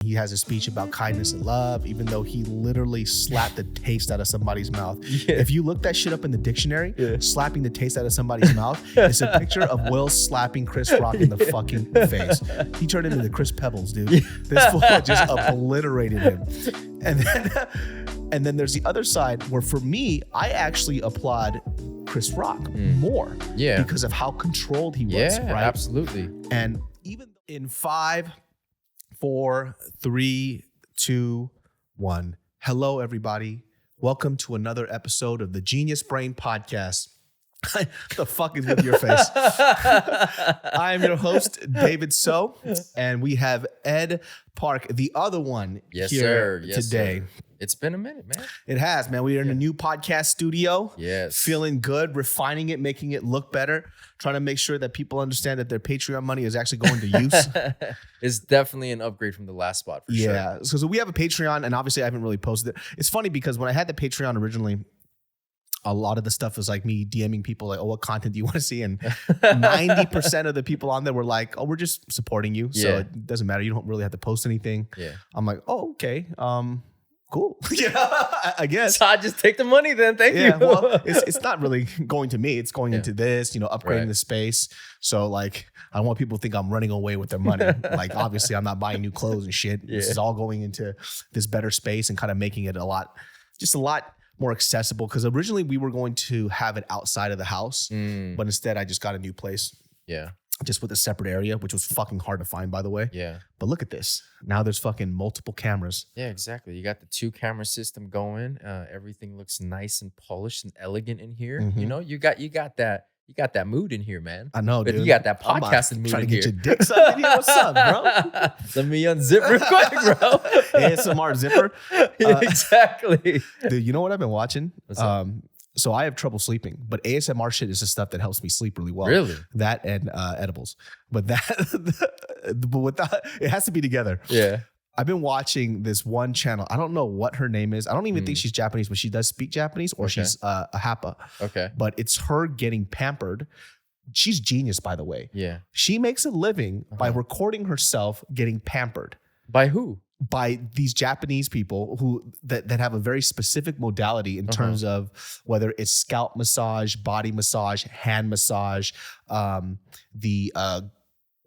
He has a speech about kindness and love, even though he literally slapped the taste out of somebody's mouth. Yeah. If you look that shit up in the dictionary, slapping the taste out of somebody's mouth, it's a picture of Will slapping Chris Rock in the fucking face. He turned into the Chris Pebbles, dude. This fool just obliterated him. And then there's the other side where, for me, I actually applaud Chris Rock more because of how controlled he was. Yeah, right? Absolutely. And even in 5, 4, 3, 2, 1. Hello, everybody. Welcome to another episode of the Genius Brain Podcast. The fuck is with your face? I am your host, David So, and we have Ed Park, the other one, here today. Sir. It's been a minute, man. It has, man. We are in a new podcast studio. Yes. Feeling good, refining it, making it look better, trying to make sure that people understand that their Patreon money is actually going to use. It's definitely an upgrade from the last spot, for sure. Yeah. So we have a Patreon, and obviously I haven't really posted it. It's funny because when I had the Patreon originally, a lot of the stuff was like me DMing people like, oh, what content do you want to see? And 90% of the people on there were like, oh, we're just supporting you. So it doesn't matter. You don't really have to post anything. Yeah. I'm like, oh, okay. Cool. Yeah, I guess. So I just take the money then. Thank you. Well, it's not really going to me. It's going into this, upgrading the space. So like, I don't want people to think I'm running away with their money. Like, obviously I'm not buying new clothes and shit. This is all going into this better space and kind of making it a lot more accessible. Because originally we were going to have it outside of the house, but instead I just got a new place. Yeah. Just with a separate area, which was fucking hard to find, by the way. Yeah. But look at this. Now there's fucking multiple cameras. Yeah, exactly. You got the 2-camera system going. Everything looks nice and polished and elegant in here. Mm-hmm. You got that mood in here, man. I know, dude. You got that podcasting mood trying in to here. Get your dick sucked in here. What's up, bro? Let me unzip real quick, bro. ASMR zipper. Exactly. Dude, you know what I've been watching? What's up? So I have trouble sleeping, but ASMR shit is the stuff that helps me sleep really well. Really? That and edibles. But it has to be together. Yeah. I've been watching this one channel. I don't know what her name is. I don't even think she's Japanese, but she does speak Japanese, or she's a Hapa. Okay. But it's her getting pampered. She's genius, by the way. Yeah. She makes a living by recording herself getting pampered. By who? By these Japanese people who that have a very specific modality in terms of whether it's scalp massage, body massage, hand massage, the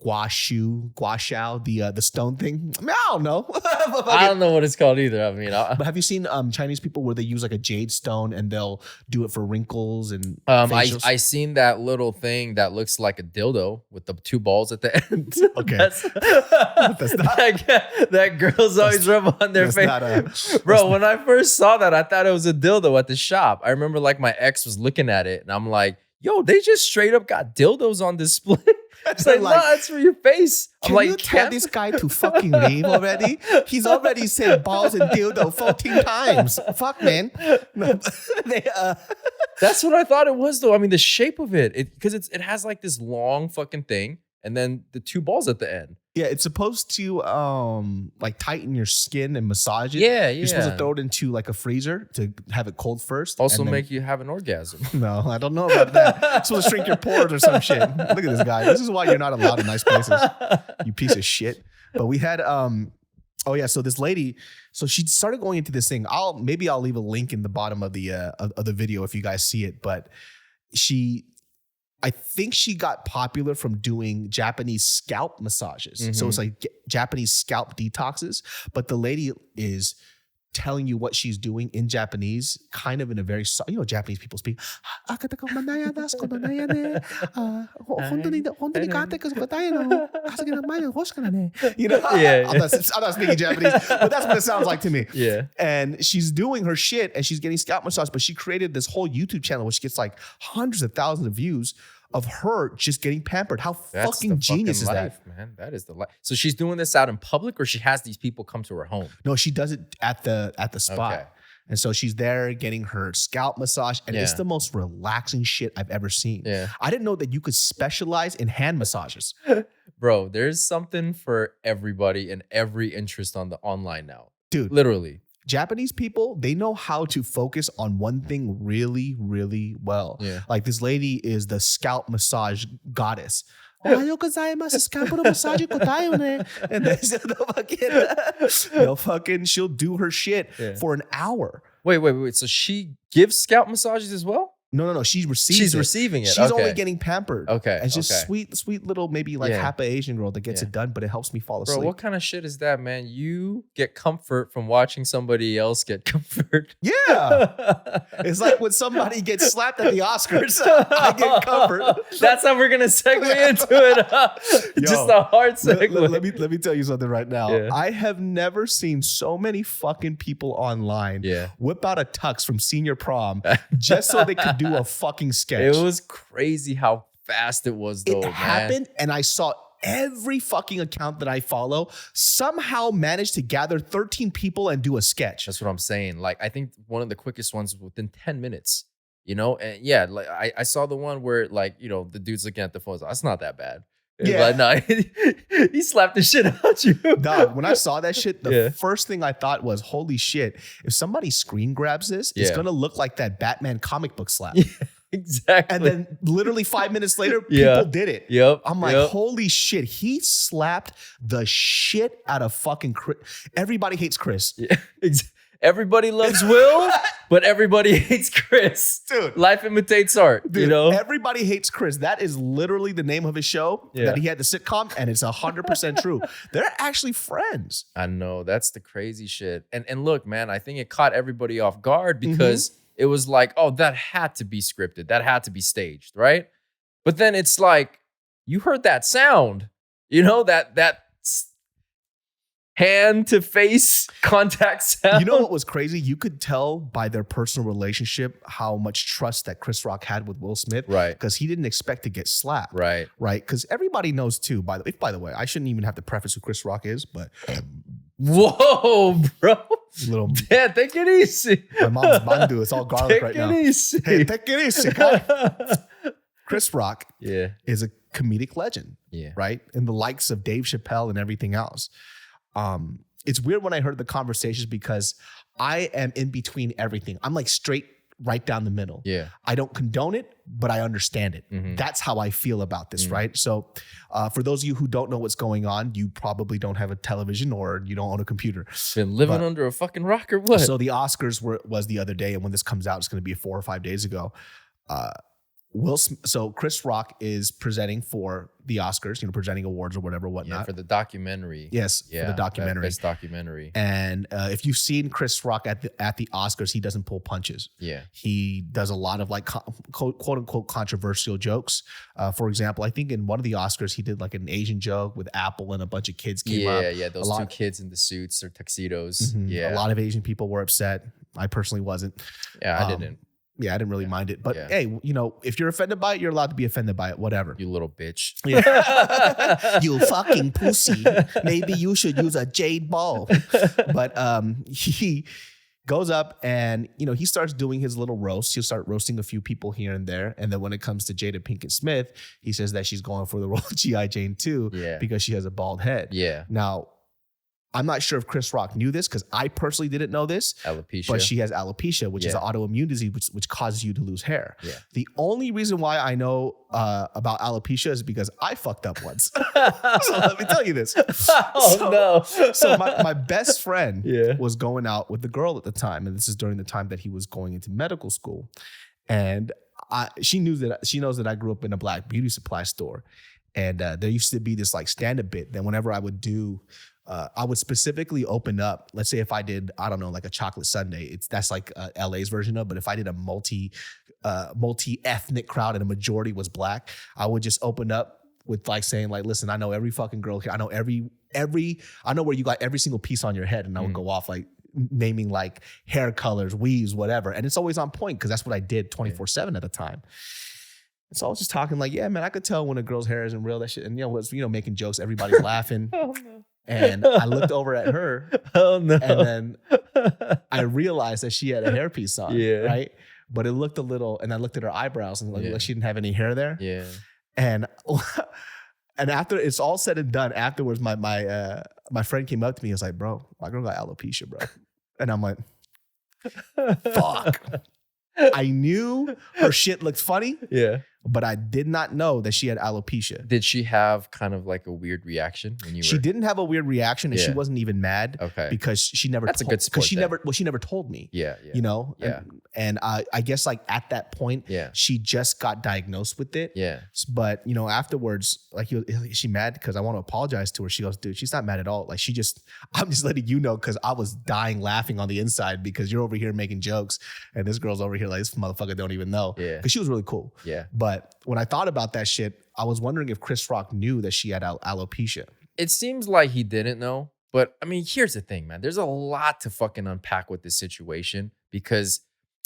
gua sha, the stone thing. I mean, I don't know. I don't know what it's called either. I mean, but have you seen Chinese people where they use like a jade stone and they'll do it for wrinkles and facials? I seen that little thing that looks like a dildo with the 2 balls at the end. Okay. That's not, that girls always rub on their face. Bro, when I first saw that, I thought it was a dildo at the shop. I remember like my ex was looking at it and I'm like, yo, they just straight up got dildos on display. It's like, no, it's for your face. Can you tell this guy to fucking leave already? He's already said balls and dildo 14 times. Fuck, man. That's what I thought it was, though. I mean, the shape of it, because it has like this long fucking thing, and then the 2 balls at the end. Yeah, it's supposed to like tighten your skin and massage it. Yeah. You're supposed to throw it into like a freezer to have it cold first. Also make you have an orgasm. No, I don't know about that. It's supposed to shrink your pores or some shit. Look at this guy. This is why you're not allowed in nice places. You piece of shit. But we had so this lady, so she started going into this thing. I'll leave a link in the bottom of the video if you guys see it, but I think she got popular from doing Japanese scalp massages. So it's like Japanese scalp detoxes. But the lady is telling you what she's doing in Japanese, kind of in a very, Japanese people speak. I'm not speaking Japanese, but that's what it sounds like to me. Yeah. And she's doing her shit and she's getting scalp massage, but she created this whole YouTube channel which gets like hundreds of thousands of views of her just getting pampered. How fucking genius is that? Man, that is the life. So she's doing this out in public, or she has these people come to her home? No, she does it at the spot. Okay. And so she's there getting her scalp massage, and it's the most relaxing shit I've ever seen. Yeah. I didn't know that you could specialize in hand massages. Bro, there's something for everybody and every interest on the online now. Dude. Literally. Japanese people, they know how to focus on one thing really, really well. Yeah. Like this lady is the scalp massage goddess. Ohayo gozaimasu, scalp massage ko tayo ne. And then she'll do her shit for an hour. Wait. So she gives scalp massages as well? No. She's receiving it. She's only getting pampered. Okay. And it's just sweet little, maybe like half a Asian girl that gets it done, but it helps me fall asleep. Bro, what kind of shit is that, man? You get comfort from watching somebody else get comfort. Yeah. It's like when somebody gets slapped at the Oscars, I get comfort. That's how we're gonna segue into it. Just a hard segue. Let me tell you something right now. Yeah. I have never seen so many fucking people online whip out a tux from senior prom just so they could do a fucking sketch. It was crazy how fast it was, though. It happened, and I saw every fucking account that I follow somehow managed to gather 13 people and do a sketch. That's what I'm saying. Like, I think one of the quickest ones within 10 minutes. You know, and yeah, like I saw the one where, like, you know, the dude's looking at the phone. That's not that bad. Yeah. But no, he slapped the shit out you. Dog, when I saw that shit, the first thing I thought was, holy shit, if somebody screen grabs this, it's going to look like that Batman comic book slap. Yeah, exactly. And then literally 5 minutes later, people did it. Yep. I'm like, holy shit, he slapped the shit out of fucking Chris. Everybody hates Chris. Yeah, everybody loves Will, but everybody hates Chris. Dude. Life imitates art, Dude, you know? Everybody hates Chris. That is literally the name of his show that he had the sitcom, and it's 100% true. They're actually friends. I know. That's the crazy shit. And look, man, I think it caught everybody off guard because it was like, oh, that had to be scripted. That had to be staged, right? But then it's like, you heard that sound, you know, that hand to face contact sound. You know what was crazy? You could tell by their personal relationship how much trust that Chris Rock had with Will Smith. Right. Because he didn't expect to get slapped. Right. Right. Because everybody knows too, by the way, I shouldn't even have to preface who Chris Rock is, but whoa, bro. Little Dad, take it easy. My mom's mandu. It's all garlic right now. Take it easy. Hey, take it easy, guy. Chris Rock is a comedic legend. Yeah. Right. And the likes of Dave Chappelle and everything else. It's weird when I heard the conversations because I am in between everything. I'm like straight right down the middle. Yeah. I don't condone it, but I understand it. That's how I feel about this, right? So for those of you who don't know what's going on, you probably don't have a television or you don't own a computer. Been living under a fucking rock or what? So the Oscars was the other day, and when this comes out, it's going to be 4 or 5 days ago. So Chris Rock is presenting for the Oscars, presenting awards or whatnot. Yeah, for the documentary. Yes, for the documentary. Best documentary. And if you've seen Chris Rock at the Oscars, he doesn't pull punches. Yeah. He does a lot of like quote unquote controversial jokes. For example, I think in one of the Oscars, he did like an Asian joke with Apple and a bunch of kids came up. Yeah, those two kids in the suits or tuxedos. Yeah. A lot of Asian people were upset. I personally wasn't. Yeah, I didn't. Yeah, I didn't really mind it. But hey, if you're offended by it, you're allowed to be offended by it. Whatever. You little bitch. Yeah. You fucking pussy. Maybe you should use a jade ball. But he goes up and, he starts doing his little roast. He'll start roasting a few people here and there. And then when it comes to Jada Pinkett Smith, he says that she's going for the role of G.I. Jane 2 because she has a bald head. Yeah. Now, I'm not sure if Chris Rock knew this because I personally didn't know this. Alopecia. But she has alopecia, which is an autoimmune disease which causes you to lose hair. Yeah. The only reason why I know about alopecia is because I fucked up once. So let me tell you this. No. So my best friend was going out with the girl at the time. And this is during the time that he was going into medical school. And she knows that I grew up in a black beauty supply store. And there used to be this like stand-up bit that whenever I would do, I would specifically open up, let's say if I did, I don't know, like a chocolate sundae, that's like LA's version of, but if I did a multi-ethnic crowd and a majority was black, I would just open up with like saying like, listen, I know every fucking girl here. I know I know where you got every single piece on your head. And I would go off like naming like hair colors, weaves, whatever. And it's always on point because that's what I did 24/7 at the time. So I was just talking like, yeah, man, I could tell when a girl's hair isn't real, that shit. And making jokes, everybody's laughing. Oh, no. And I looked over at her. Oh no. And then I realized that she had a hairpiece on. Yeah. Right. But it looked a little, and I looked at her eyebrows and like she didn't have any hair there. Yeah. And after it's all said and done, afterwards, my friend came up to me and was like, bro, my girl got alopecia, bro. And I'm like, fuck. I knew her shit looked funny. Yeah. but I did not know that she had alopecia. Did she have kind of like a weird reaction when you were? She didn't have a weird reaction, and she wasn't even mad. Okay. Because she never. That's a good sport. Because she never told me. Yeah. You know. Yeah. And I guess like at that point, yeah, she just got diagnosed with it. Yeah. But you know, afterwards, like, is she mad because I want to apologize to her? She goes, dude, she's not mad at all. Like I'm just letting you know because I was dying laughing on the inside because you're over here making jokes and this girl's over here like, this motherfucker don't even know. Yeah. Because she was really cool. Yeah. But when I thought about that shit, I was wondering if Chris Rock knew that she had alopecia. It seems like he didn't know. But I mean, here's the thing, man. There's a lot to fucking unpack with this situation because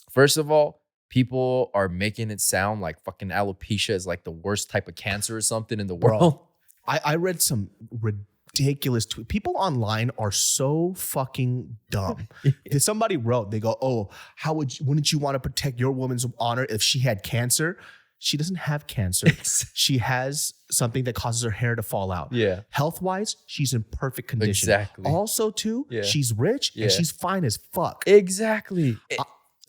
first of all, people are making it sound like fucking alopecia is like the worst type of cancer or something in the world. I read some ridiculous tweets. People online are so fucking dumb. Somebody wrote, they go, oh, wouldn't you want to protect your woman's honor if she had cancer? She doesn't have cancer. She has something that causes her hair to fall out. Yeah. Health-wise, she's in perfect condition. Exactly. Also, too, she's rich and she's fine as fuck. Exactly.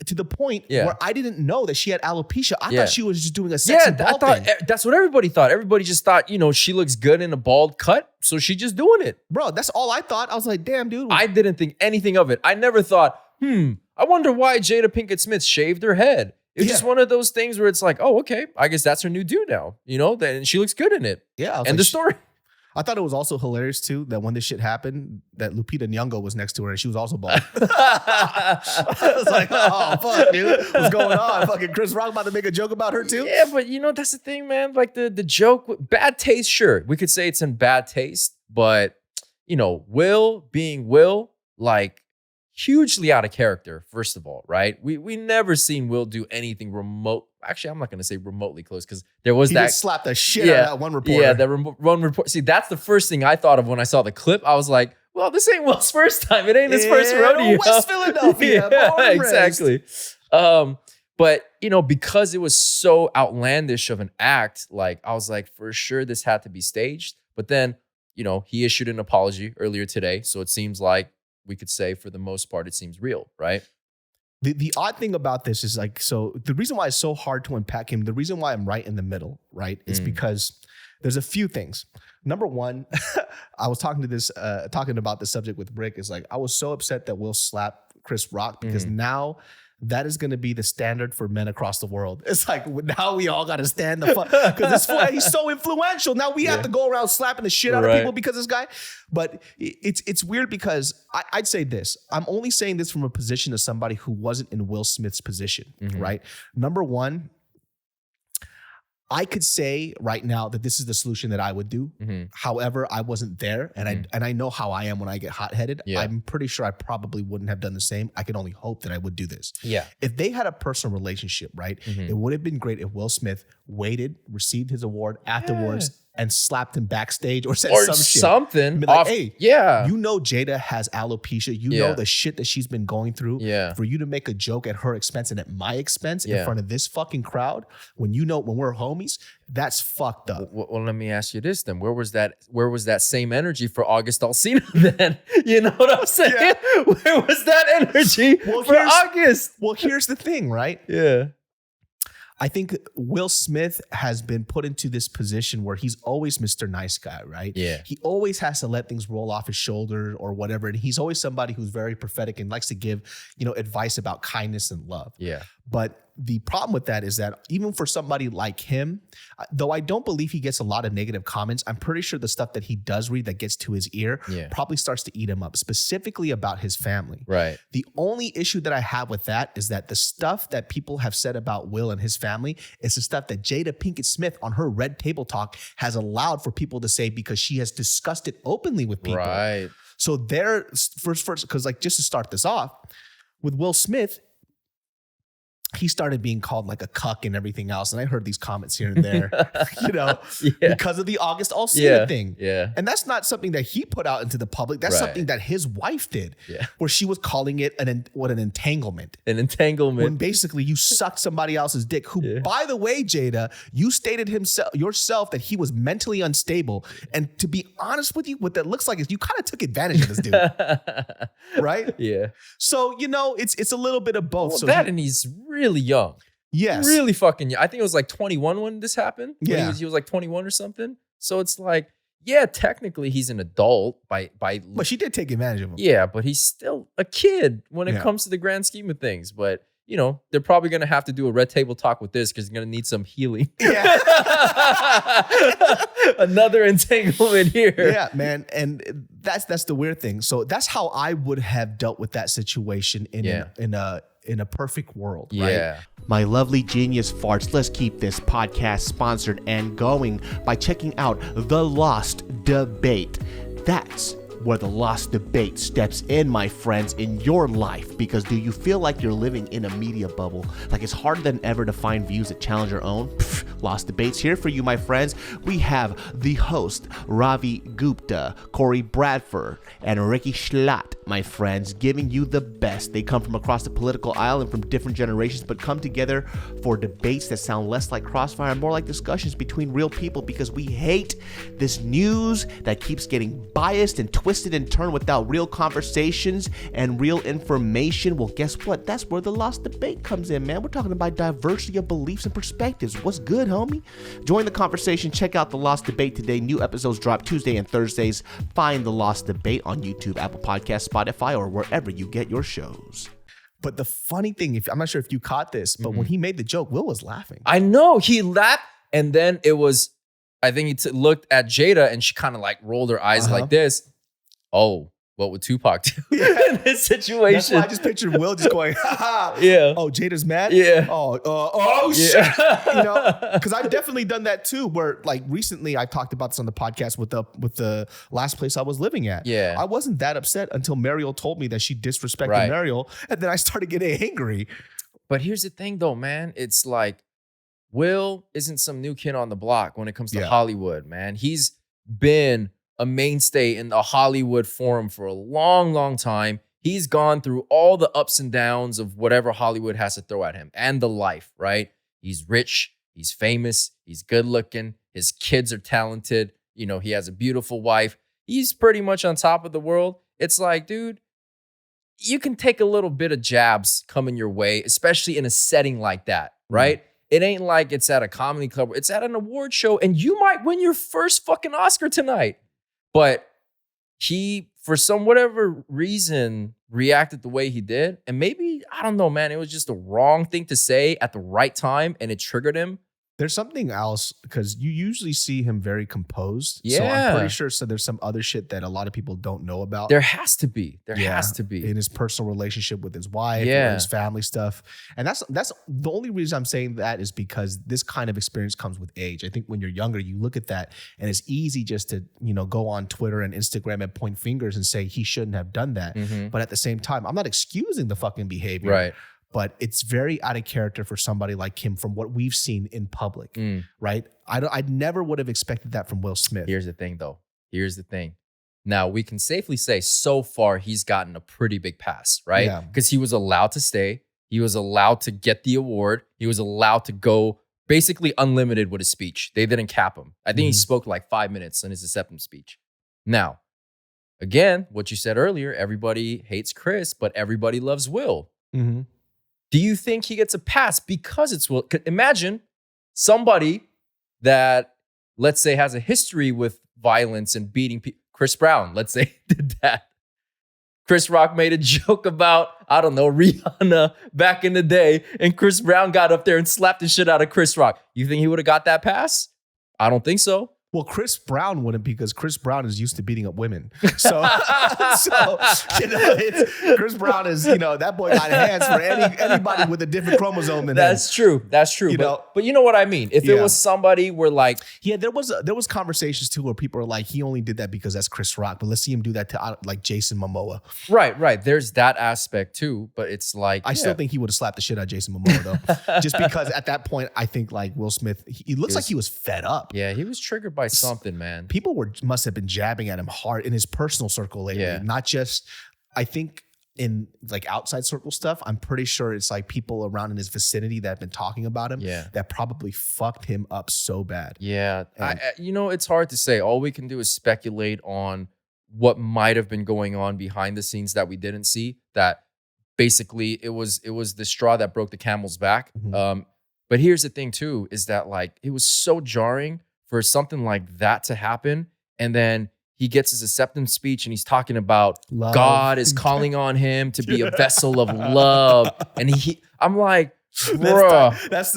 To the point where I didn't know that she had alopecia. I thought she was just doing a sexy bald I thought thing. That's what everybody thought. Everybody just thought, you know, she looks good in a bald cut, so she's just doing it. Bro, that's all I thought. I was like, damn, dude. I didn't think anything of it. I never thought, I wonder why Jada Pinkett Smith shaved her head. It's just one of those things where it's like, oh, okay, I guess that's her new do now. You know, then she looks good in it. Yeah. And the story. I thought it was also hilarious too that when this shit happened, that Lupita Nyong'o was next to her and she was also bald. I was like, oh fuck, dude, what's going on? Fucking Chris Rock about to make a joke about her too? Yeah, but you know that's the thing, man. Like the joke, bad taste. Sure, we could say it's in bad taste, but you know, Will being Will, like hugely out of character. First of all, right? We never seen Will do anything remote. Actually, I'm not going to say remotely close because there was that slapped the shit out of that one reporter. Yeah, that one report. See, that's the first thing I thought of when I saw the clip. I was like, well, this ain't Will's first time. It ain't his first rodeo. West Philadelphia. Yeah, exactly. But you know, because it was so outlandish of an act, like I was like, for sure this had to be staged. But then, you know, he issued an apology earlier today, so it seems like we could say for the most part it seems real, right? The odd thing about this is like, so the reason why it's so hard to unpack him, the reason why I'm right in the middle, right, is because there's a few things. Number one, I was talking about this subject with Rick, is like, I was so upset that Will slapped Chris Rock because now that is going to be the standard for men across the world. It's like, now we all got to stand the fuck, because he's so influential. Now we have to go around slapping the shit out of people because of this guy. But it's weird because I'd say this. I'm only saying this from a position of somebody who wasn't in Will Smith's position, right? Number one, I could say right now that this is the solution that I would do. However, I wasn't there, and I know how I am when I get hot-headed. I'm pretty sure I probably wouldn't have done the same. I can only hope that I would do this. Yeah. If they had a personal relationship, right, it would have been great if Will Smith waited, received his award afterwards, and slapped him backstage or said some shit. Something. Like, hey, you know Jada has alopecia. You know the shit that she's been going through. For you to make a joke at her expense and at my expense in front of this fucking crowd, when we're homies, that's fucked up. Well, let me ask you this then. Where was that same energy for August Alsina then? You know what I'm saying? Yeah. Where was that energy for August? Well, here's the thing, right? Yeah. I think Will Smith has been put into this position where he's always Mr. Nice Guy, right? Yeah. He always has to let things roll off his shoulder or whatever. And he's always somebody who's very prophetic and likes to give, advice about kindness and love. Yeah. But the problem with that is that even for somebody like him, though I don't believe he gets a lot of negative comments, I'm pretty sure the stuff that he does read that gets to his ear probably starts to eat him up, specifically about his family. Right. The only issue that I have with that is that the stuff that people have said about Will and his family is the stuff that Jada Pinkett Smith on her Red Table Talk has allowed for people to say because she has discussed it openly with people. Right. So there, first, because like just to start this off, with Will Smith, he started being called like a cuck and everything else. And I heard these comments here and there, because of the August Alsina thing. Yeah. And that's not something that he put out into the public. That's something that his wife did, where she was calling it an entanglement. An entanglement. When basically you sucked somebody else's dick, who, by the way, Jada, you stated yourself that he was mentally unstable. And to be honest with you, what that looks like is you kind of took advantage of this dude. Right? Yeah. So, it's a little bit of both. Well, and he's really young. Yes. Really fucking young. I think it was like 21 when this happened. Yeah. He was like 21 or something. So it's like, yeah, technically he's an adult by. But she did take advantage of him. Yeah, but he's still a kid when it comes to the grand scheme of things. But they're probably gonna have to do a red table talk with this because they're gonna need some healing. Yeah. Another entanglement here. Yeah, man. And that's the weird thing. So that's how I would have dealt with that situation in a perfect world, right? Yeah. My lovely genius farts, let's keep this podcast sponsored and going by checking out The Lost Debate. That's where The Lost Debate steps in, my friends, in your life. Because do you feel like you're living in a media bubble? Like it's harder than ever to find views that challenge your own? Lost Debate's here for you, my friends. We have the host, Ravi Gupta, Corey Bradford, and Ricky Schlatt, my friends, giving you the best. They come from across the political aisle and from different generations, but come together for debates that sound less like crossfire and more like discussions between real people, because we hate this news that keeps getting biased and twisted and turned without real conversations and real information. Well, guess what? That's where The Lost Debate comes in, man. We're talking about diversity of beliefs and perspectives. What's good, homie? Join the conversation. Check out The Lost Debate today. New episodes drop Tuesday and Thursdays. Find The Lost Debate on YouTube, Apple Podcasts, Spotify, or wherever you get your shows. But the funny thing, I'm not sure if you caught this, but when he made the joke, Will was laughing. I know. He laughed, and then it was, I think he looked at Jada, and she kind of like rolled her eyes like this. Oh, what would Tupac do in this situation? That's why I just pictured Will just going, ha. Yeah. Oh, Jada's mad? Yeah. Oh, shit. Because I've definitely done that too, where like recently I talked about this on the podcast with the last place I was living at. Yeah. I wasn't that upset until Mariel told me that she disrespected Mariel, and then I started getting angry. But here's the thing though, man. It's like Will isn't some new kid on the block when it comes to Hollywood, man. He's been a mainstay in the Hollywood forum for a long, long time. He's gone through all the ups and downs of whatever Hollywood has to throw at him and the life, right? He's rich, he's famous, he's good looking, his kids are talented, he has a beautiful wife. He's pretty much on top of the world. It's like, dude, you can take a little bit of jabs coming your way, especially in a setting like that, right? It ain't like it's at a comedy club, it's at an award show, and you might win your first fucking Oscar tonight. But he, for some whatever reason, reacted the way he did. And maybe, I don't know, man, it was just the wrong thing to say at the right time and it triggered him. There's something else, because you usually see him very composed. Yeah. So I'm pretty sure there's some other shit that a lot of people don't know about. There has to be. There has to be. In his personal relationship with his wife, or his family stuff. And that's the only reason I'm saying that is because this kind of experience comes with age. I think when you're younger, you look at that and it's easy just to, go on Twitter and Instagram and point fingers and say he shouldn't have done that. But at the same time, I'm not excusing the fucking behavior. Right. But it's very out of character for somebody like him from what we've seen in public, right? I never would have expected that from Will Smith. Here's the thing, though. Here's the thing. Now, we can safely say so far he's gotten a pretty big pass, right? Because he was allowed to stay. He was allowed to get the award. He was allowed to go basically unlimited with his speech. They didn't cap him. I think he spoke like 5 minutes in his acceptance speech. Now, again, what you said earlier, everybody hates Chris, but everybody loves Will. Do you think he gets a pass because it's Will? Imagine somebody that, let's say, has a history with violence and beating people. Chris Brown, let's say, did that. Chris Rock made a joke about, I don't know, Rihanna back in the day, and Chris Brown got up there and slapped the shit out of Chris Rock. You think he would have got that pass? I don't think so. Well, Chris Brown wouldn't, because Chris Brown is used to beating up women. So Chris Brown is, that boy got hands for anybody with a different chromosome than him. That's true. But you know what I mean? If it was somebody where like... Yeah, there was conversations too where people are like, he only did that because that's Chris Rock, but let's see him do that to like Jason Momoa. Right. There's that aspect too, but it's like... I still think he would have slapped the shit out of Jason Momoa though. Just because at that point, I think like Will Smith, he looks like he was fed up. Yeah, he was triggered by something, man. People must have been jabbing at him hard in his personal circle lately. Not just, I think in like outside circle stuff, I'm pretty sure it's like people around in his vicinity that have been talking about him that probably fucked him up so bad. Yeah. It's hard to say. All we can do is speculate on what might have been going on behind the scenes that we didn't see, that basically it was the straw that broke the camel's back. But here's the thing too, is that like, it was so jarring for something like that to happen. And then he gets his acceptance speech and he's talking about Love. God is calling on him to be a vessel of love. And I'm like, bro, that's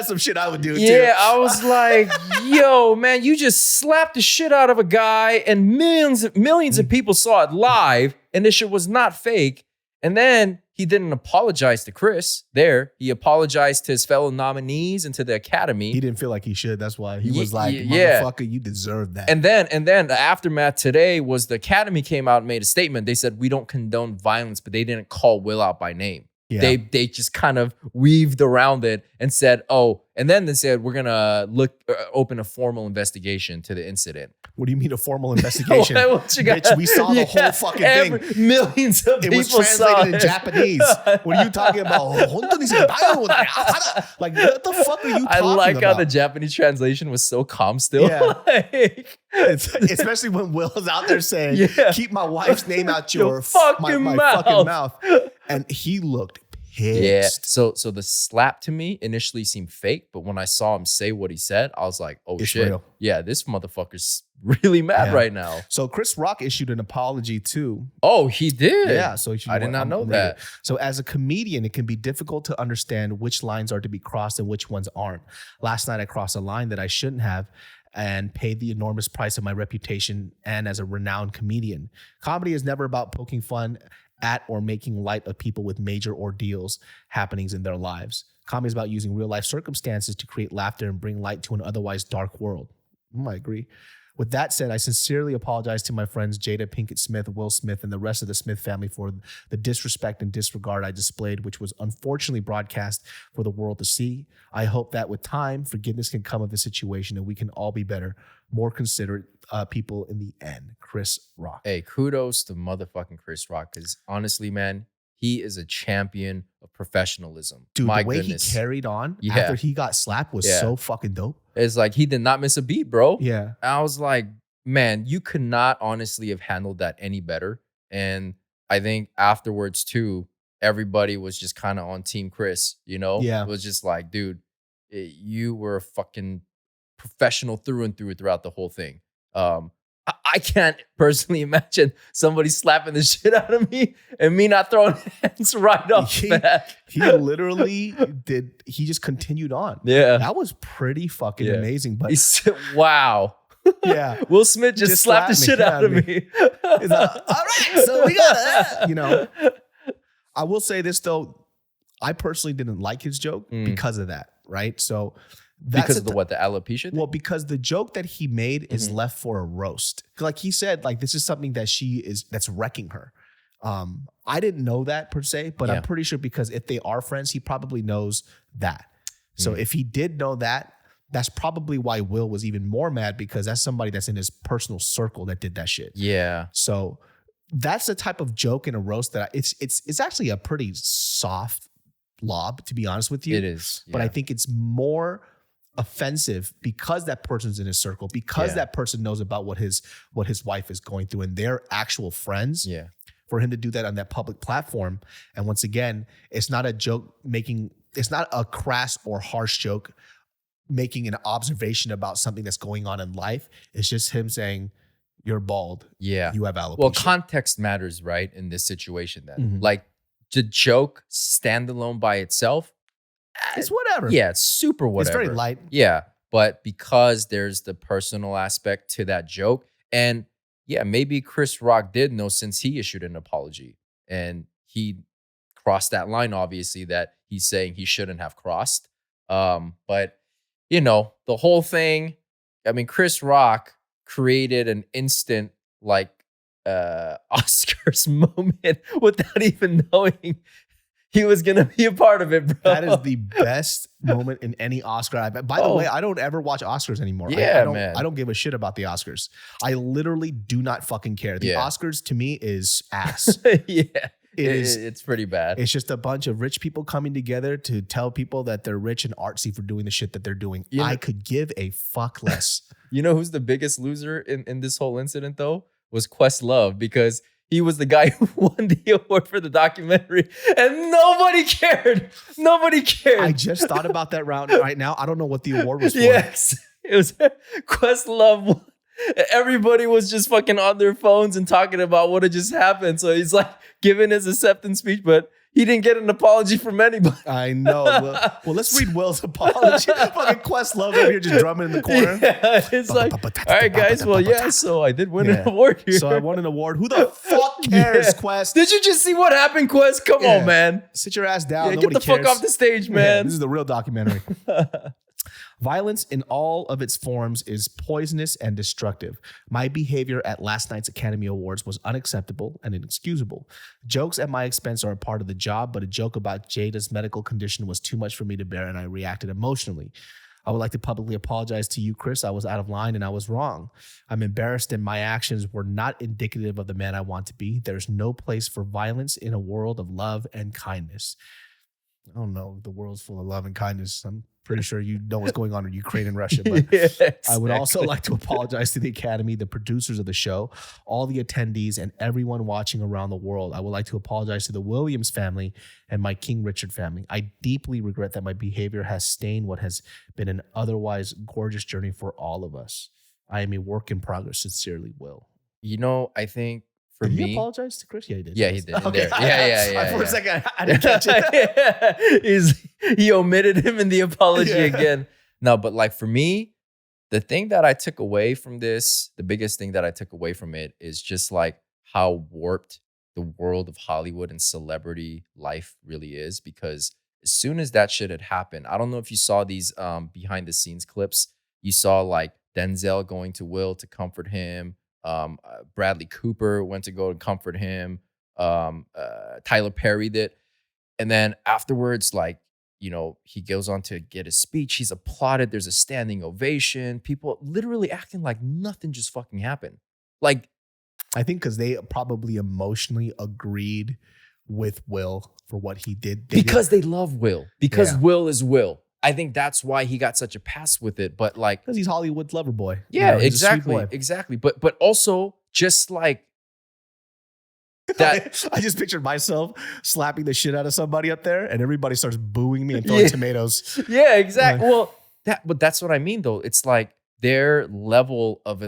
some shit I would do too. Yeah, I was like, yo, man, you just slapped the shit out of a guy and millions of people saw it live and this shit was not fake. And then he didn't apologize to Chris there. He apologized to his fellow nominees and to the Academy. He didn't feel like he should. That's why he was like, yeah. motherfucker, you deserve that. And then the aftermath today was the Academy came out and made a statement. They said, we don't condone violence, but they didn't call Will out by name. Yeah. They just kind of weaved around it and said, oh, and then they said, we're going to open a formal investigation to the incident. What do you mean a formal investigation? Bitch, we saw the whole fucking thing. Millions of people saw it. Was translated in Japanese. What are you talking about? Like, what the fuck are you talking about? I like how the Japanese translation was so calm still. Yeah. Especially when Will's out there saying, keep my wife's name out your fucking mouth. And he looked pissed. Yeah. So the slap to me initially seemed fake, but when I saw him say what he said, I was like, oh, it's shit. Real. Yeah, this motherfucker's really mad right now. So Chris Rock issued an apology too. Oh, he did? Yeah. So I did not know that. So as a comedian, it can be difficult to understand which lines are to be crossed and which ones aren't. Last night I crossed a line that I shouldn't have and paid the enormous price of my reputation and as a renowned comedian. Comedy is never about poking fun at or making light of people with major ordeals happenings in their lives. Comedy is about using real life circumstances to create laughter and bring light to an otherwise dark world. I agree. With that said, I sincerely apologize to my friends Jada Pinkett Smith, Will Smith, and the rest of the Smith family for the disrespect and disregard I displayed, which was unfortunately broadcast for the world to see. I hope that with time, forgiveness can come of the situation and we can all be better, more considerate people in the end. Chris Rock. Hey, kudos to motherfucking Chris Rock, because honestly, man, he is a champion of professionalism. Dude, the way he carried on after he got slapped was so fucking dope. It's like he did not miss a beat, bro. Yeah. And I was like, man, you could not honestly have handled that any better. And I think afterwards too, everybody was just kind of on Team Chris, you know? Yeah. It was just like, dude, you were a fucking professional through and through throughout the whole thing. I can't personally imagine somebody slapping the shit out of me and me not throwing hands right off back. He literally did. He just continued on. Yeah. That was pretty fucking amazing. But he said, wow. Yeah. Will Smith just slapped the shit out of me. He's like, all right, so we got that. You know, I will say this though. I personally didn't like his joke because of that. Right. So because of the alopecia thing? Well, because the joke that he made is left for a roast. Like he said, like this is something that that's wrecking her. I didn't know that per se, but I'm pretty sure because if they are friends, he probably knows that. So if he did know that, that's probably why Will was even more mad, because that's somebody that's in his personal circle that did that shit. Yeah. So that's the type of joke in a roast that it's actually a pretty soft lob, to be honest with you. It is. But I think it's more offensive because that person's in his circle, because that person knows about what his wife is going through and they're actual friends. Yeah. For him to do that on that public platform. And once again, it's not a joke it's not a crass or harsh joke making an observation about something that's going on in life. It's just him saying, you're bald. Yeah. You have alopecia. Well, context matters, right? In this situation then. Like the joke standalone by itself, it's whatever. Yeah, it's super whatever. It's very light. Yeah, but because there's the personal aspect to that joke, and yeah, maybe Chris Rock did know since he issued an apology, and he crossed that line, obviously, that he's saying he shouldn't have crossed. But, you know, the whole thing, I mean, Chris Rock created an instant, like, Oscars moment without even knowing he was going to be a part of it, bro. That is the best moment in any Oscar. By the way, I don't ever watch Oscars anymore. Yeah, I don't give a shit about the Oscars. I literally do not fucking care. The Oscars to me is ass. It's pretty bad. It's just a bunch of rich people coming together to tell people that they're rich and artsy for doing the shit that they're doing. I could give a fuck less. You know who's the biggest loser in this whole incident, though? Was Questlove, because he was the guy who won the award for the documentary, and nobody cared. Nobody cared. I just thought about that round right now. I don't know what the award was for. Yes, it was Questlove. Everybody was just fucking on their phones and talking about what had just happened. So he's like giving his acceptance speech, but he didn't get an apology from anybody. I know. Well, let's read Will's apology. Fucking Questlove over here just drumming in the corner. Yeah, it's like, all right, guys. Well, yeah. So I did win an award here. So I won an award. Who the fuck cares, Quest? Did you just see what happened, Quest? Come on, man. Sit your ass down. Yeah, Nobody get the cares. fuck off the stage, man. Yeah, this is the real documentary. Violence in all of its forms is poisonous and destructive. My behavior at last night's Academy Awards was unacceptable and inexcusable. Jokes at my expense are a part of the job, but a joke about Jada's medical condition was too much for me to bear, and I reacted emotionally. I would like to publicly apologize to you, Chris. I was out of line and I was wrong. I'm embarrassed and my actions were not indicative of the man I want to be. There's no place for violence in a world of love and kindness. I don't know. The world's full of love and kindness. I'm pretty sure you know what's going on in Ukraine and Russia. But Yeah, exactly. I would also like to apologize to the Academy, the producers of the show, all the attendees, and everyone watching around the world. I would like to apologize to the Williams family and my King Richard family. I deeply regret that my behavior has stained what has been an otherwise gorgeous journey for all of us. I am a work in progress. Sincerely, Will. You know, I think for Did me, he apologize to Chris? Yeah, he did. Yeah, he did. Okay. Yeah. For a second, I didn't catch it. He omitted him in the apology Yeah. again. No, but like for me, the thing that I took away from this, the biggest thing that I took away from it is just like how warped the world of Hollywood and celebrity life really is. Because as soon as that shit had happened, I don't know if you saw these behind the scenes clips. You saw like Denzel going to Will to comfort him. Bradley Cooper went to go and comfort him. Tyler Perry did. And then afterwards, like, you know, he goes on to get his speech. He's applauded. There's a standing ovation. People literally acting like nothing just fucking happened. Like, I think because they probably emotionally agreed with Will for what he did. Because they love Will. Because Yeah. Will is Will. I think that's why he got such a pass with it. But like, Because he's Hollywood's lover boy. yeah, He's a sweet boy. exactly. But also just like that. I just pictured myself slapping the shit out of somebody up there, and everybody starts booing me and throwing tomatoes. Yeah, exactly. Well, but that's what I mean though. It's like their level of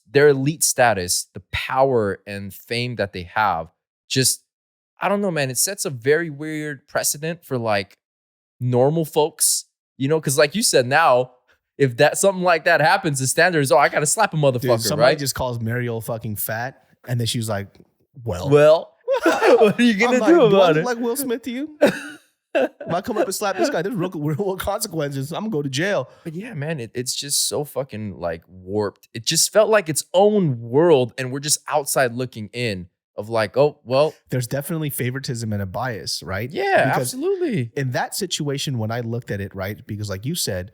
their elite status, the power and fame that they have, just, I don't know, man. It sets a very weird precedent for like normal folks, you know, because like you said, now if that something like that happens, the standard is, oh, I gotta slap a motherfucker, Dude, somebody right? just calls Mariel fucking fat, and then she was like, well, what are you gonna I'm do like, about do I it? look like Will Smith to you? If I come up and slap this guy, there's real consequences. I'm gonna go to jail. But yeah, man, it's just so fucking like warped. It just felt like its own world, and we're just outside looking in of like, oh, well, There's definitely favoritism and a bias, right? yeah, Because absolutely. in that situation, when I looked at it, right, because like you said,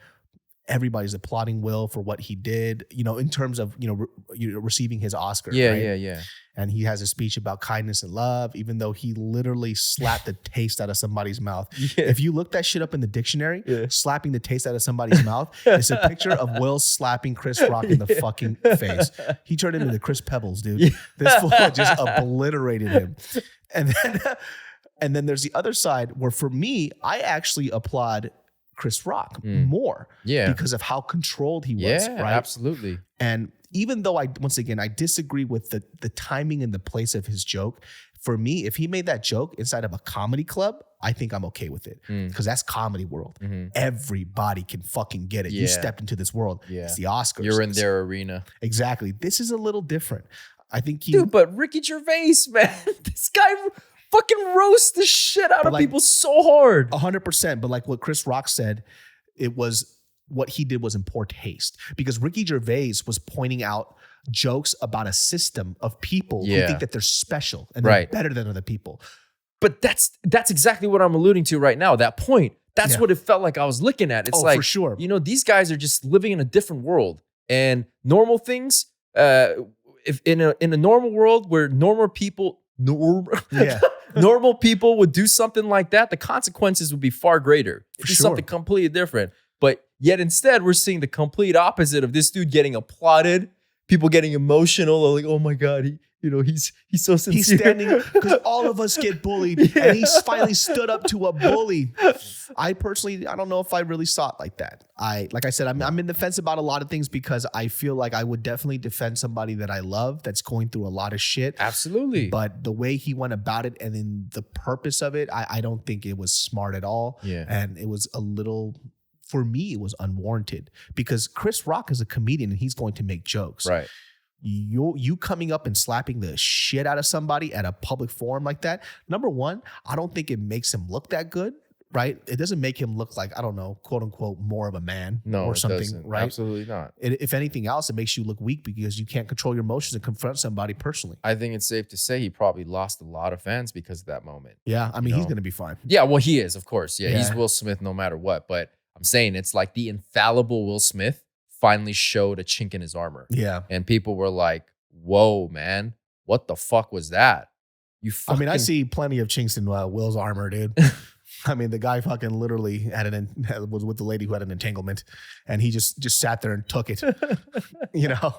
everybody's applauding Will for what he did, you know, in terms of, you know, receiving his Oscar. Yeah, right? yeah. And he has a speech about kindness and love, even though he literally slapped the taste out of somebody's mouth. Yeah. If you look that shit up in the dictionary, Yeah. slapping the taste out of somebody's mouth, it's a picture of Will slapping Chris Rock in the fucking face. He turned him into Chris Pebbles, dude. Yeah. This fool just obliterated him. And then there's the other side where for me, I actually applaud Chris Rock more Yeah. because of how controlled he was, Yeah, right? absolutely. And even though I disagree with the timing and the place of his joke, for me, if he made that joke inside of a comedy club, I think I'm okay with it because that's comedy world. Mhm. Everybody can fucking get it. You Yeah. stepped into this world. Yeah. It's the Oscars. You're in their arena. Exactly. This is a little different. I think he, Dude, but Ricky Gervais, man, this guy fucking roasts the shit out But of like- people so hard. 100%. But like what Chris Rock said, what he did was in poor taste because Ricky Gervais was pointing out jokes about a system of people who Yeah. think that they're special and they're Right. better than other people. But that's exactly what I'm alluding to right now. That point. That's Yeah. what it felt like I was looking at. It's Oh, like, for sure. you know, these guys are just living in a different world. And normal things, if in a normal world where normal people Yeah. normal people would do something like that, the consequences would be far greater. It'd be sure. something completely different. But yet instead, we're seeing the complete opposite of this dude getting applauded, people getting emotional, like, oh my God, he's so sincere. He's standing because all of us get bullied, and he finally stood up to a bully. I don't know if I really saw it like that. Like I said, I'm in the fence about a lot of things because I feel like I would definitely defend somebody that I love that's going through a lot of shit. Absolutely. But the way he went about it and then the purpose of it, I don't think it was smart at all. Yeah. And it was a little, for me, it was unwarranted because Chris Rock is a comedian and he's going to make jokes. Right. You coming up and slapping the shit out of somebody at a public forum like that, number one, I don't think it makes him look that good, right? It doesn't make him look like, I don't know, quote unquote, more of a man or something, doesn't. right? Absolutely not. If anything else, it makes you look weak because you can't control your emotions and confront somebody personally. I think it's safe to say he probably lost a lot of fans because of that moment. Yeah, I mean, he's going to be fine. Yeah, well, he is, of course. Yeah, Yeah. he's Will Smith no matter what. But I'm saying it's like the infallible Will Smith finally showed a chink in his armor. Yeah. And people were like, whoa, man, what the fuck was that? I see plenty of chinks in Will's armor, dude. I mean, the guy fucking literally was with the lady who had an entanglement, and he just sat there and took it. Yeah,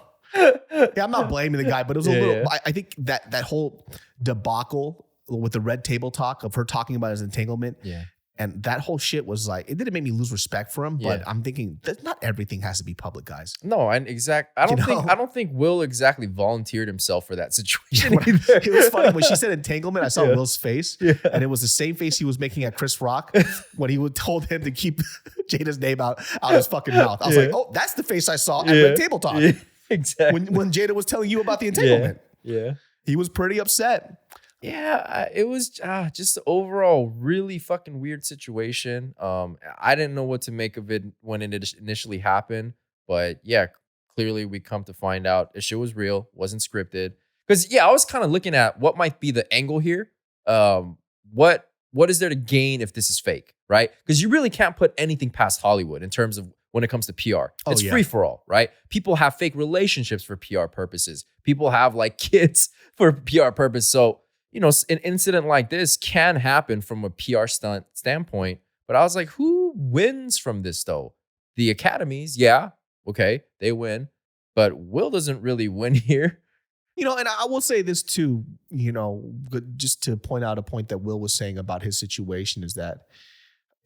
I'm not blaming the guy, but it was a little. Yeah. I think that whole debacle with the red table talk of her talking about his entanglement. Yeah. And that whole shit was like, it didn't make me lose respect for him, but I'm thinking that not everything has to be public, guys. No, and I don't think Will exactly volunteered himself for that situation. It was funny when she said entanglement. I saw Will's face, and it was the same face he was making at Chris Rock when he told him to keep Jada's name out his fucking mouth. I was like, oh, that's the face I saw at Red Table Talk. Yeah, exactly. When Jada was telling you about the entanglement. Yeah. He was pretty upset. Yeah, it was just overall really fucking weird situation. I didn't know what to make of it when it initially happened, but yeah, clearly we come to find out the shit was real, wasn't scripted. Because I was kind of looking at what might be the angle here. What is there to gain if this is fake, right? Because you really can't put anything past Hollywood in terms of when it comes to PR. It's free for all, right? People have fake relationships for PR purposes. People have like kids for PR purpose. So an incident like this can happen from a PR standpoint. But I was like, who wins from this though? The academies, okay, they win. But Will doesn't really win here. And I will say this too, just to point out a point that Will was saying about his situation is that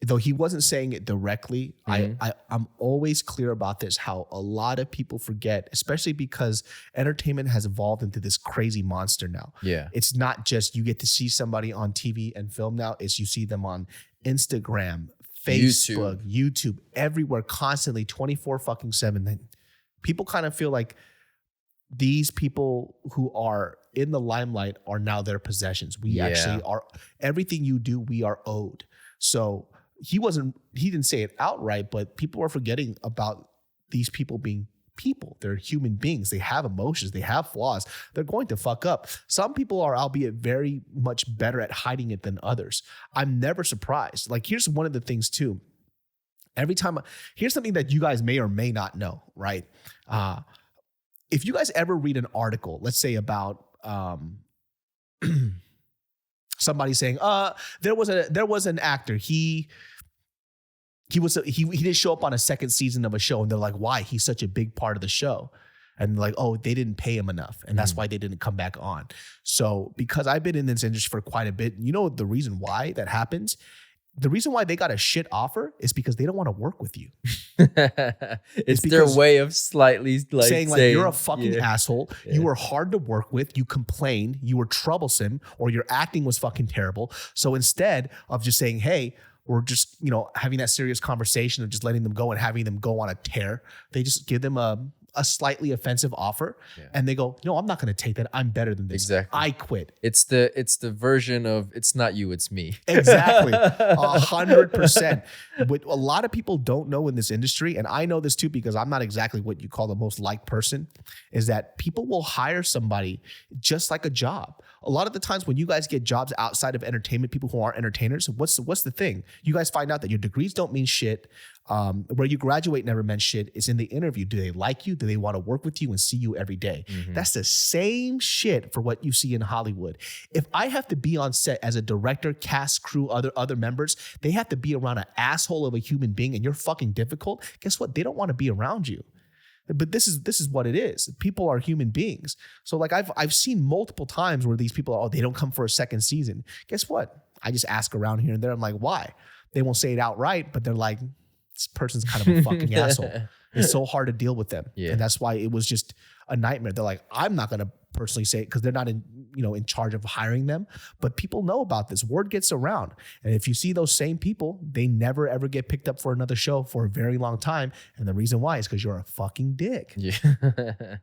though he wasn't saying it directly, I'm always clear about this, how a lot of people forget, especially because entertainment has evolved into this crazy monster now. Yeah. It's not just you get to see somebody on TV and film now, it's you see them on Instagram, Facebook, YouTube everywhere, constantly 24/7. People kind of feel like these people who are in the limelight are now their possessions. We actually are, everything you do, we are owed. So he didn't say it outright, but people are forgetting about these people being people. They're human beings. They have emotions. They have flaws. They're going to fuck up. Some people are, albeit very much better at hiding it than others. I'm never surprised. Like, here's one of the things too. Here's something that you guys may or may not know, right? If you guys ever read an article, let's say about somebody saying, there was an actor. He didn't show up on a second season of a show, and they're like, why? He's such a big part of the show. And like, oh, they didn't pay him enough, and that's why they didn't come back on. So because I've been in this industry for quite a bit, the reason why that happens? The reason why they got a shit offer is because they don't want to work with you. It's their way of slightly saying you're a fucking asshole. Yeah. You were hard to work with. You complained. You were troublesome, or your acting was fucking terrible. So instead of just saying, hey, we're just, having that serious conversation of just letting them go and having them go on a tear, they just give them a slightly offensive offer, and they go, no, I'm not going to take that. I'm better than this. Exactly. I quit. It's the version of it's not you, it's me. Exactly. 100%. What a lot of people don't know in this industry, and I know this too because I'm not exactly what you call the most liked person, is that people will hire somebody just like a job. A lot of the times when you guys get jobs outside of entertainment, people who aren't entertainers, what's the thing? You guys find out that your degrees don't mean shit. Where you graduate never meant shit. It's in the interview. Do they like you? Do they want to work with you and see you every day? That's the same shit for what you see in Hollywood. If I have to be on set as a director, cast, crew, other members, they have to be around an asshole of a human being and you're fucking difficult. Guess what? They don't want to be around you. But this is what it is. People are human beings. So like I've seen multiple times where these people, they don't come for a second season. Guess what? I just ask around here and there. I'm like, why? They won't say it outright, but they're like, this person's kind of a fucking asshole. It's so hard to deal with them. Yeah. And that's why it was just a nightmare. They're like, I'm not going to personally say it because they're not in charge of hiring them. But people know about this. Word gets around. And if you see those same people, they never ever get picked up for another show for a very long time. And the reason why is because you're a fucking dick. Yeah.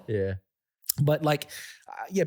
Yeah. But like,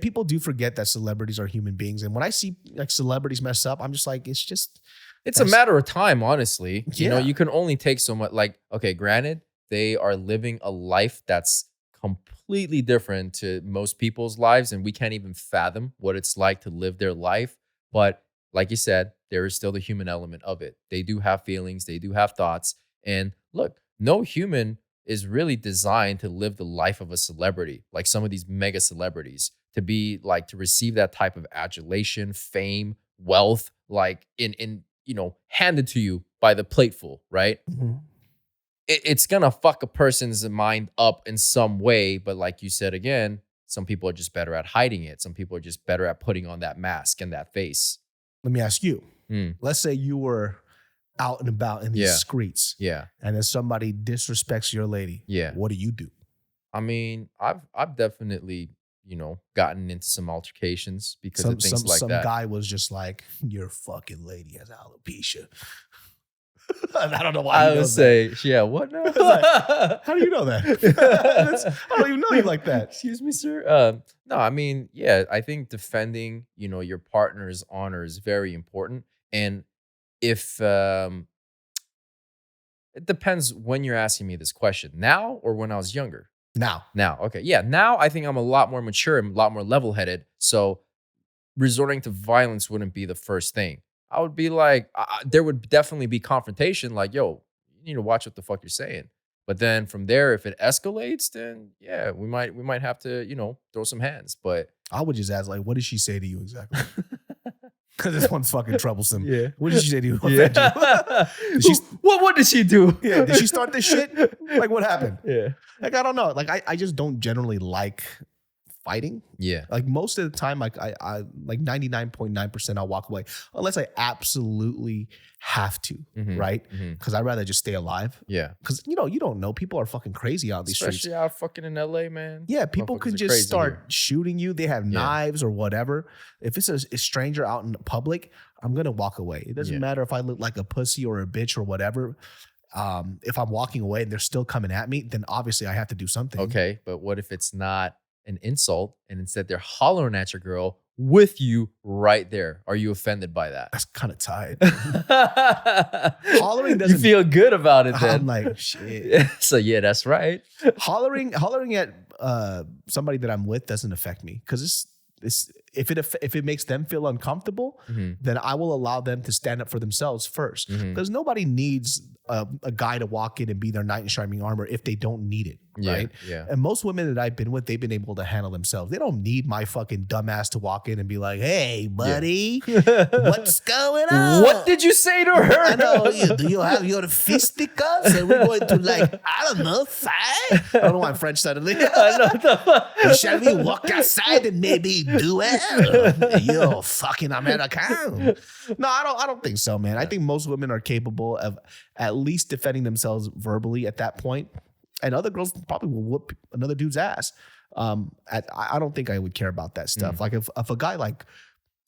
people do forget that celebrities are human beings. And when I see like celebrities mess up, I'm just like, It's a matter of time, honestly. Yeah. You can only take so much. Like, okay, granted, they are living a life that's completely different to most people's lives, and we can't even fathom what it's like to live their life. But like you said, there is still the human element of it. They do have feelings, they do have thoughts. And look, no human is really designed to live the life of a celebrity, like some of these mega celebrities, to receive that type of adulation, fame, wealth, like in handed to you by the plateful, right? Mm-hmm. It's gonna fuck a person's mind up in some way. But like you said again, some people are just better at hiding it. Some people are just better at putting on that mask and that face. Let me ask you. Let's say you were out and about in these streets. Yeah. And then somebody disrespects your lady. Yeah. What do you do? I mean, I've definitely, gotten into some altercations because of things like some that. Some guy was just like, your fucking lady has alopecia. I don't know why. I would say, yeah, what now? How do you know that? I don't even know you like that. Excuse me, sir. No, I mean, yeah, I think defending, your partner's honor is very important. And if it depends when you're asking me this question, now or when I was younger. Now, okay, yeah. Now I think I'm a lot more mature and a lot more level-headed. So resorting to violence wouldn't be the first thing. I would be like, there would definitely be confrontation. Like, yo, you need to watch what the fuck you're saying. But then from there, if it escalates, then yeah, we might have to, throw some hands. But I would just ask, like, what did she say to you exactly? Because this one's fucking troublesome. Yeah. What did she say to you? What did she do? Yeah. Did she start this shit? Like, what happened? Yeah. Like, I don't know. Like, I just don't generally like fighting. Yeah. Like most of the time, like I like 99.9% I'll walk away unless I absolutely have to, right? Because I'd rather just stay alive. Yeah. Because you don't know. People are fucking crazy out these streets. Especially out fucking in LA, man. Yeah, people could just start shooting you. They have knives or whatever. If it's a stranger out in public, I'm gonna walk away. It doesn't matter if I look like a pussy or a bitch or whatever. If I'm walking away and they're still coming at me, then obviously I have to do something. Okay, but what if it's not an insult and instead they're hollering at your girl with you right there? Are you offended by that? That's kind of tight. Hollering doesn't. You feel good about it then. I'm like, shit. So yeah, that's right. Hollering at somebody that I'm with doesn't affect me because if it makes them feel uncomfortable, then I will allow them to stand up for themselves first. Because nobody needs a guy to walk in and be their knight in shining armor if they don't need it, right? Yeah. And most women that I've been with, they've been able to handle themselves. They don't need my fucking dumbass to walk in and be like, "Hey, buddy, what's going on? What did you say to her? I know. Do you have your fisticuffs? And we're going to I don't know, fight? I don't know why I'm French suddenly. Shall we walk outside and maybe duel? You fucking American. No, I don't think so, man. I think most women are capable of at least defending themselves verbally at that point. And other girls probably will whoop another dude's ass. I don't think I would care about that stuff. Like if a guy like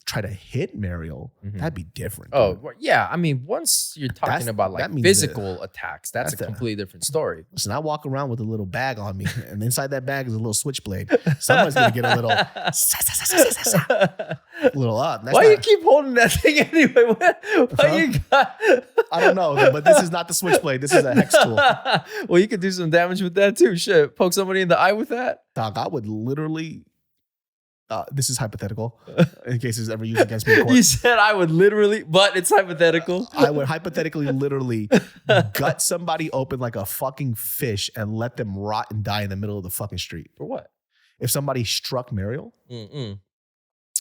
try to hit Mariel, that'd be different. Oh, yeah. I mean, once you're talking about like physical attacks, that's a completely different story. Listen, I walk around with a little bag on me, and inside that bag is a little switchblade. Someone's gonna get a little up. Why you keep holding that thing anyway? Why you got? I don't know, but this is not the switchblade. This is a hex tool. Well, you could do some damage with that too. Shit, poke somebody in the eye with that. Dog, I would literally. This is hypothetical in case it's ever used against me in court. You said I would literally, but it's hypothetical. I would hypothetically literally gut somebody open like a fucking fish and let them rot and die in the middle of the fucking street. For what? If somebody struck Mariel,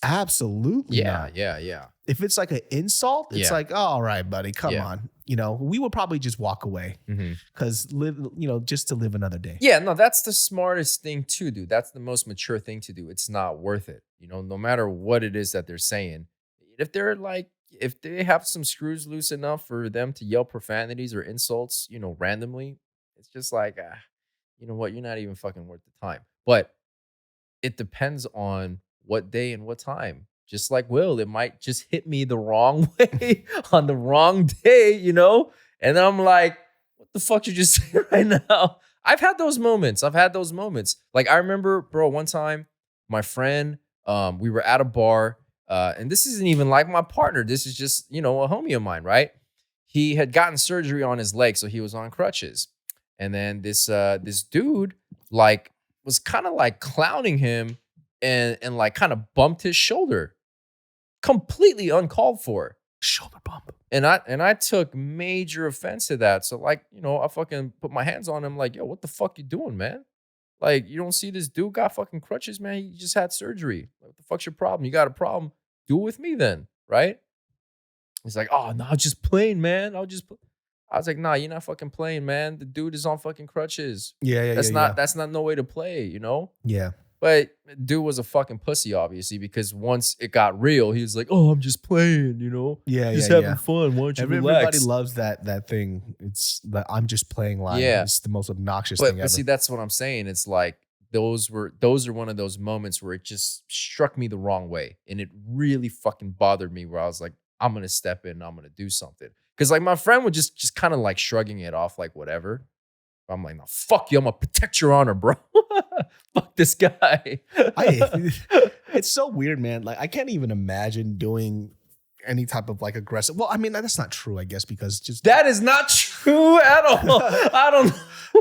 Absolutely not. Yeah. If it's like an insult, it's like, oh, all right, buddy, come on. You know, we would probably just walk away because just to live another day. Yeah, no, that's the smartest thing to do. That's the most mature thing to do. It's not worth it. You know, no matter what it is that they're saying. If they have some screws loose enough for them to yell profanities or insults, randomly, it's just like, you know what, you're not even fucking worth the time. But it depends on what day and what time. Just like Will, it might just hit me the wrong way on the wrong day, And then I'm like, what the fuck you just say right now? I've had those moments. Like I remember, bro, one time, my friend, we were at a bar, and this isn't even like my partner. This is just, a homie of mine, right? He had gotten surgery on his leg, so he was on crutches. And then this dude, like, was kind of like clowning him and like kind of bumped his shoulder. Completely uncalled for. Shoulder bump. And I took major offense to that. So like, I fucking put my hands on him like, yo, what the fuck you doing, man? Like, you don't see this dude got fucking crutches, man? He just had surgery. Like, what the fuck's your problem? You got a problem? Do it with me then, right? He's like, oh, no, just playing, man. I was like, nah, you're not fucking playing, man. The dude is on fucking crutches. Yeah. That's not no way to play, Yeah. But dude was a fucking pussy, obviously, because once it got real, he was like, oh, I'm just playing, Yeah, just having fun. Why don't you Everybody relax? loves that thing. It's the I'm just playing line. Yeah. It's the most obnoxious thing ever. But see, that's what I'm saying. It's like those are one of those moments where it just struck me the wrong way. And it really fucking bothered me where I was like, I'm going to step in. I'm going to do something. Because like my friend was just kind of like shrugging it off like whatever. I'm like, no, fuck you. I'm going to protect your honor, bro. Fuck this guy. It's so weird, man. Like I can't even imagine doing any type of like aggressive. Well, I mean, that's not true, I guess, because just that is not true at all. I don't know.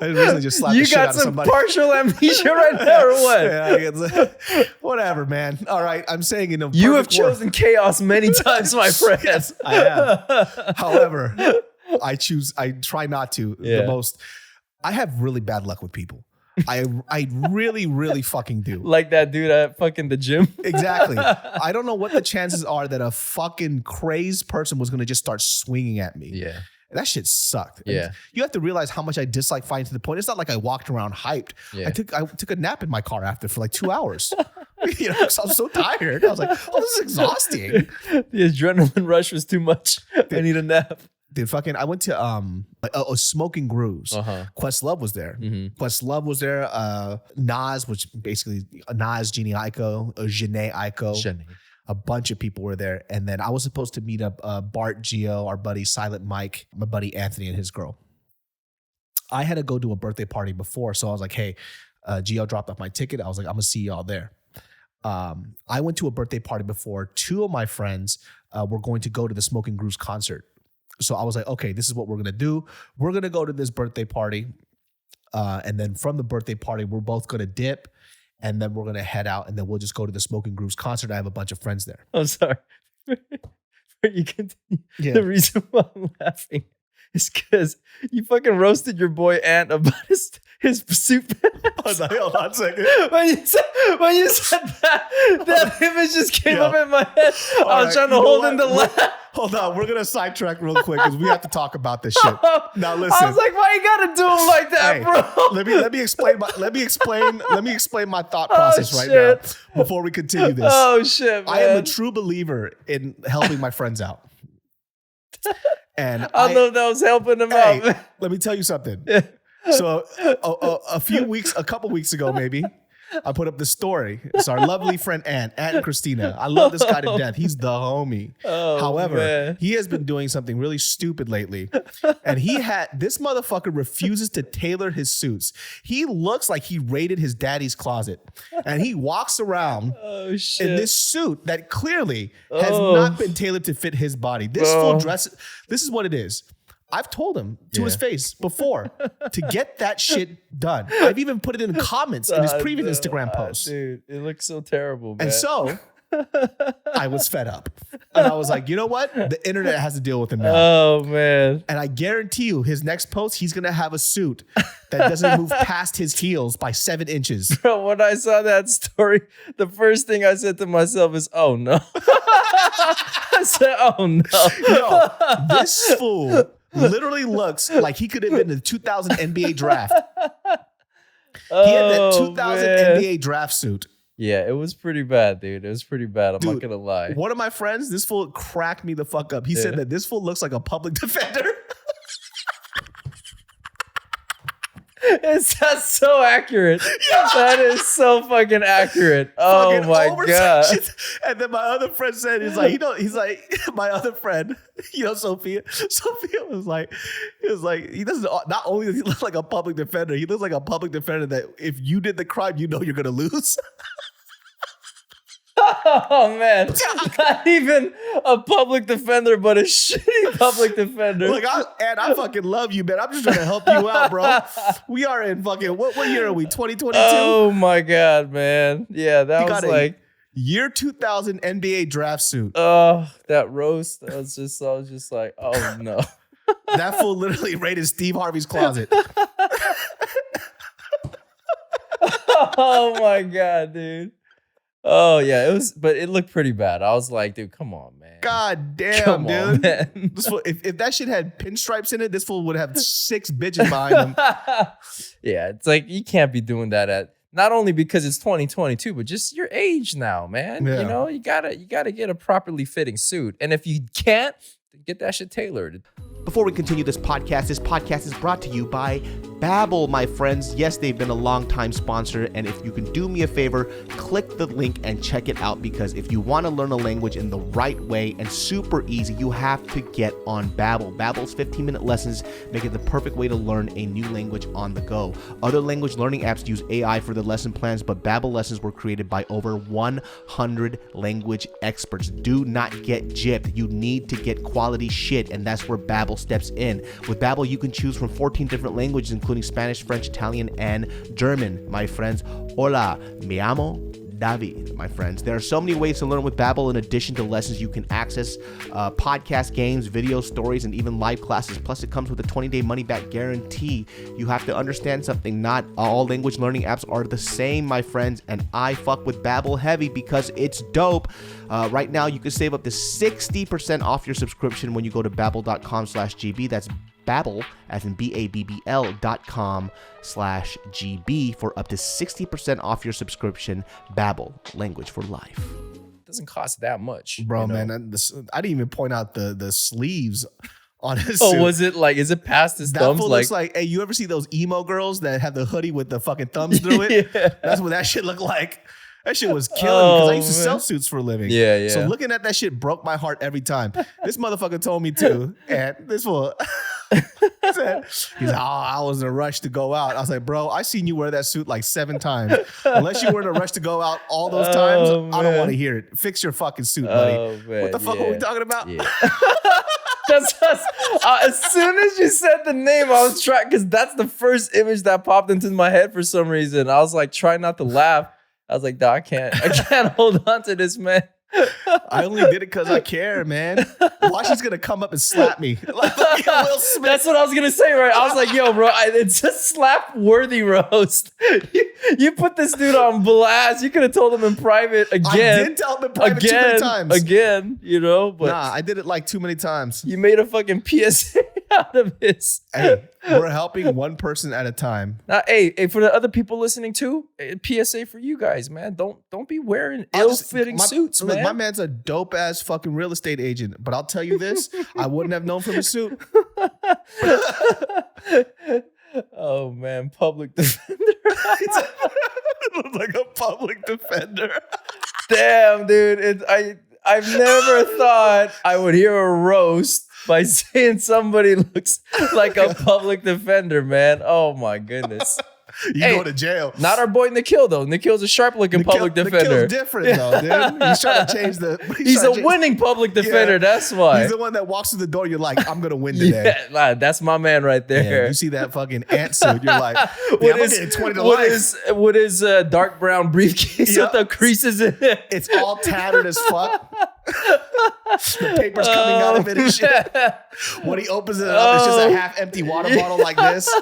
I recently just slapped the shit out of somebody. You got some partial amnesia right now, or what? Yeah, whatever, man. All right, I'm saying you have chosen chaos many times, my friend. Yes, I have. However, I try not to the most. I have really bad luck with people. I really, really fucking do. Like that dude at fucking the gym. Exactly. I don't know what the chances are that a fucking crazed person was going to just start swinging at me. Yeah. That shit sucked. Yeah. And you have to realize how much I dislike fighting to the point. It's not like I walked around hyped. Yeah. I took a nap in my car after for like 2 hours. Because I was so tired. I was like, oh, this is exhausting. The adrenaline rush was too much. I need a nap. Dude, I went to Smoking Grooves. Questlove was there. Questlove was there. Nas, which basically Nas, Genie Aiko, Jhené Aiko. A bunch of people were there. And then I was supposed to meet up Bart, Gio, our buddy Silent Mike, my buddy Anthony and his girl. I had to go to a birthday party before. So I was like, hey, Gio dropped off my ticket. I was like, I'm going to see y'all there. I went to a birthday party before. 2 of my friends were going to go to the Smoking Grooves concert. So I was like, okay, this is what we're going to do. We're going to go to this birthday party. And then from the birthday party, we're both going to dip. And then we're going to head out. And then we'll just go to the Smoking Grooves concert. I have a bunch of friends there. I'm sorry. You continue. Yeah. The reason why I'm laughing is because you fucking roasted your boy Ant about his suit. Hold on a second. When you said that image just came up in my head. I was trying to hold in the laugh. Hold on, we're gonna sidetrack real quick because we have to talk about this shit. Now listen. I was like, why you gotta do him like that, bro? Let me explain my thought process right now before we continue this. Oh shit, man. I am a true believer in helping my friends out. And I don't know if that was helping him out. Man. Let me tell you something. So a couple weeks ago, maybe, I put up this story. It's our lovely friend Ant and Christina. I love this guy to death. He's the homie. However, he has been doing something really stupid lately. And this motherfucker refuses to tailor his suits. He looks like he raided his daddy's closet. And he walks around in this suit that clearly has not been tailored to fit his body. This full dress, this is what it is. I've told him to his face before to get that shit done. I've even put it in the comments in his previous Instagram post. Dude, it looks so terrible, man. And so I was fed up. And I was like, you know what? The internet has to deal with him now. Oh, man. And I guarantee you, his next post, he's going to have a suit that doesn't move past his heels by 7 inches. Bro, when I saw that story, the first thing I said to myself is, oh, no. I said, oh, no. Yo, this fool literally looks like he could have been in the 2000 NBA draft. He had that 2000 NBA draft suit. Yeah, it was pretty bad, dude. It was pretty bad. I'm not going to lie. One of my friends, this fool cracked me the fuck up. He said that this fool looks like a public defender. That's so accurate. Yeah. That is so fucking accurate. Oh fucking my God. And then my other friend said, he's like, my other friend, Sophia was like, he doesn't, not only does he look like a public defender, he looks like a public defender that if you did the crime, you're going to lose. Oh man, not even a public defender, but a shitty public defender. Look, I fucking love you, man. I'm just trying to help you out, bro. We are in fucking, what year are we, 2022? Oh my God, man. Yeah, that was like year 2000 NBA draft suit. Oh, that roast. I was just like, oh no. That fool literally raided Steve Harvey's closet. Oh my God, dude. Oh yeah, but it looked pretty bad. I was like, dude, come on, man. God damn, dude. This fool, if that shit had pinstripes in it, this fool would have 6 bitches behind him. Yeah, it's like you can't be doing that at not only because it's 2022, but just your age now, man. Yeah. You gotta get a properly fitting suit, and if you can't, get that shit tailored. Before we continue this podcast is brought to you by Babbel, my friends. Yes, they've been a long-time sponsor, and if you can do me a favor, click the link and check it out, because if you want to learn a language in the right way and super easy, you have to get on Babbel. Babbel's 15-minute lessons make it the perfect way to learn a new language on the go. Other language learning apps use AI for their lesson plans, but Babbel lessons were created by over 100 language experts. Do not get gypped. You need to get quality shit, and that's where Babbel steps in. With Babbel, you can choose from 14 different languages, including Spanish, French, Italian, and German, my friends. Hola, me amo David, my friends. There are so many ways to learn with Babbel. In addition to lessons, you can access podcast games, video stories, and even live classes. Plus, it comes with a 20-day money-back guarantee. You have to understand something. Not all language learning apps are the same, my friends, and I fuck with Babbel heavy because it's dope. Right now, you can save up to 60% off your subscription when you go to babbel.com/GB. That's Babbel, as in BABBL.com/GB for up to 60% off your subscription. Babbel, language for life. It doesn't cost that much, bro. Man, I didn't even point out the sleeves on his suit. Oh, was it like? Is it past his thumbs? That looks like. Hey, you ever see those emo girls that have the hoodie with the fucking thumbs through it? Yeah. That's what that shit looked like. That shit was killing me because I used to sell suits for a living. Yeah. So looking at that shit broke my heart every time. This motherfucker told me to, and this fool. He's like, I was in a rush to go out. I was like, bro, I seen you wear that suit like 7 times. Unless you were in a rush to go out all those times, I don't want to hear it. Fix your fucking suit, buddy. What the fuck are we talking about? Yeah. As soon as you said the name, I was trying, because that's the first image that popped into my head for some reason. I was like, trying not to laugh. I was like, I can't hold on to this, man. I only did it because I care, man. Watch, he's gonna come up and slap me like WillSmith. That's what I was gonna say, right? I was like, yo, bro, it's a slap-worthy roast. You put this dude on blast. You could have told him in private again. I did tell him in private too many times. Again, but nah, I did it like too many times. You made a fucking PSA out of this. Hey, we're helping one person at a time. Hey, for the other people listening too, PSA for you guys, man. Don't be wearing ill-fitting suits, man. My man's a dope ass fucking real estate agent, but I'll tell you this, I wouldn't have known from his suit. Oh man, public defender. Like a public defender. Damn, dude. I've never thought I would hear a roast by saying somebody looks like a public defender, man. Oh my goodness. You go to jail. Not our boy Nikhil though. Nikhil's a sharp looking public defender. Nikhil's different though, dude. He's trying to change the. He's a winning public defender. That's why. He's the one that walks through the door. You're like, I'm gonna win today. Yeah, that's my man right there. Yeah, you see that fucking ant suit. You're like, I'm getting 20 to life. With his dark brown briefcase with the creases in it. It's all tattered as fuck. The paper's coming out of it and shit. When he opens it up, it's just a half empty water bottle like this.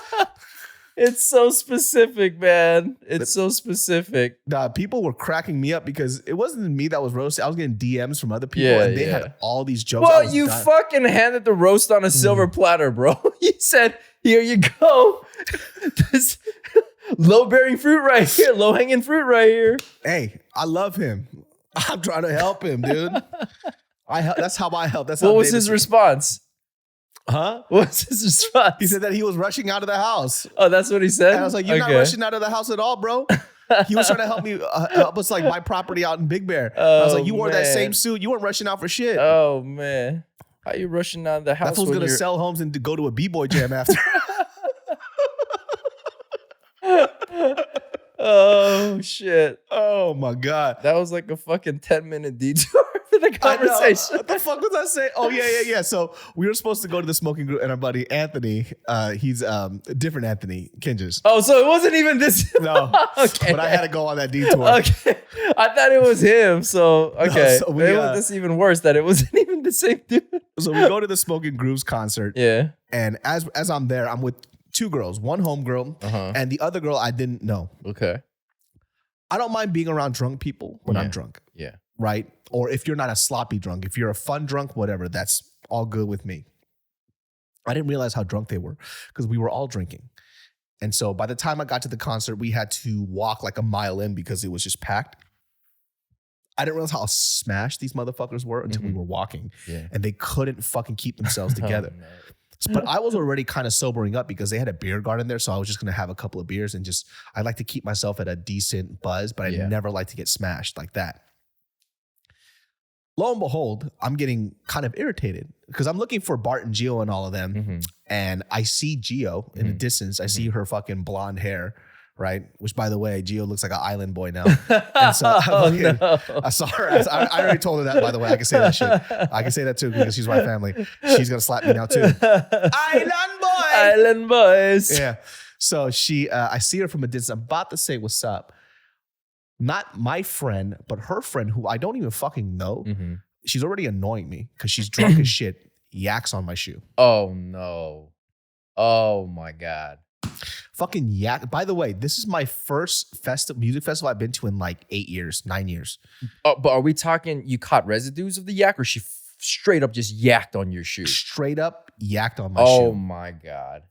It's so specific, man. It's so specific. People were cracking me up because it wasn't me that was roasting. I was getting DMs from other people and they had all these jokes. Well, you fucking handed the roast on a silver platter, bro. You said, here you go. This low-bearing fruit right here. Low-hanging fruit right here. Hey, I love him. I'm trying to help him, dude. That's how I help. That's what how was his response? Huh? What's his response? He said that he was rushing out of the house. Oh, that's what he said? And I was like, you're not rushing out of the house at all, bro. He was trying to help me, help us like buy property out in Big Bear. I was like, you wore that same suit. You weren't rushing out for shit. Oh, man. How you rushing out of the house? That fool's going to sell homes and to go to a B-boy jam after. Oh, shit. Oh, my God. That was like a fucking 10-minute detour for the conversation. What the fuck was I saying? Oh, yeah. So we were supposed to go to the smoking group and our buddy Anthony, he's a different Anthony Kinges. Oh, so it wasn't even this? No. Okay. But I had to go on that detour. Okay. I thought it was him. So, okay. No, so that's even worse that it wasn't even the same dude. So we go to the Smoking Grooves concert. Yeah. And as I'm there, I'm with two girls, one homegirl and the other girl I didn't know. Okay. I don't mind being around drunk people when I'm drunk. Yeah. Right? Or if you're not a sloppy drunk, if you're a fun drunk, whatever, that's all good with me. I didn't realize how drunk they were because we were all drinking. And so by the time I got to the concert, we had to walk like a mile in because it was just packed. I didn't realize how smashed these motherfuckers were until we were walking. Yeah. And they couldn't fucking keep themselves together. Oh, no. But I was already kind of sobering up because they had a beer garden there. So I was just going to have a couple of beers and I like to keep myself at a decent buzz, but I never like to get smashed like that. Lo and behold, I'm getting kind of irritated because I'm looking for Bart and Gio and all of them. And I see Gio in the distance. I see her fucking blonde hair. Right, which by the way, Gio looks like an island boy now. And so I saw her. I already told her that. By the way, I can say that shit. I can say that too because she's my family. She's gonna slap me now too. Island boys. Yeah. So I see her from a distance. I'm about to say what's up. Not my friend, but her friend who I don't even fucking know. She's already annoying me because she's drunk as shit. Yaks on my shoe. Oh no. Oh my God. Fucking yak. By the way, this is my first music festival I've been to in like 9 years. Oh, but are we talking you caught residues of the yak or she straight up just yacked on your shoe? Straight up yacked on my shoe. Oh my God.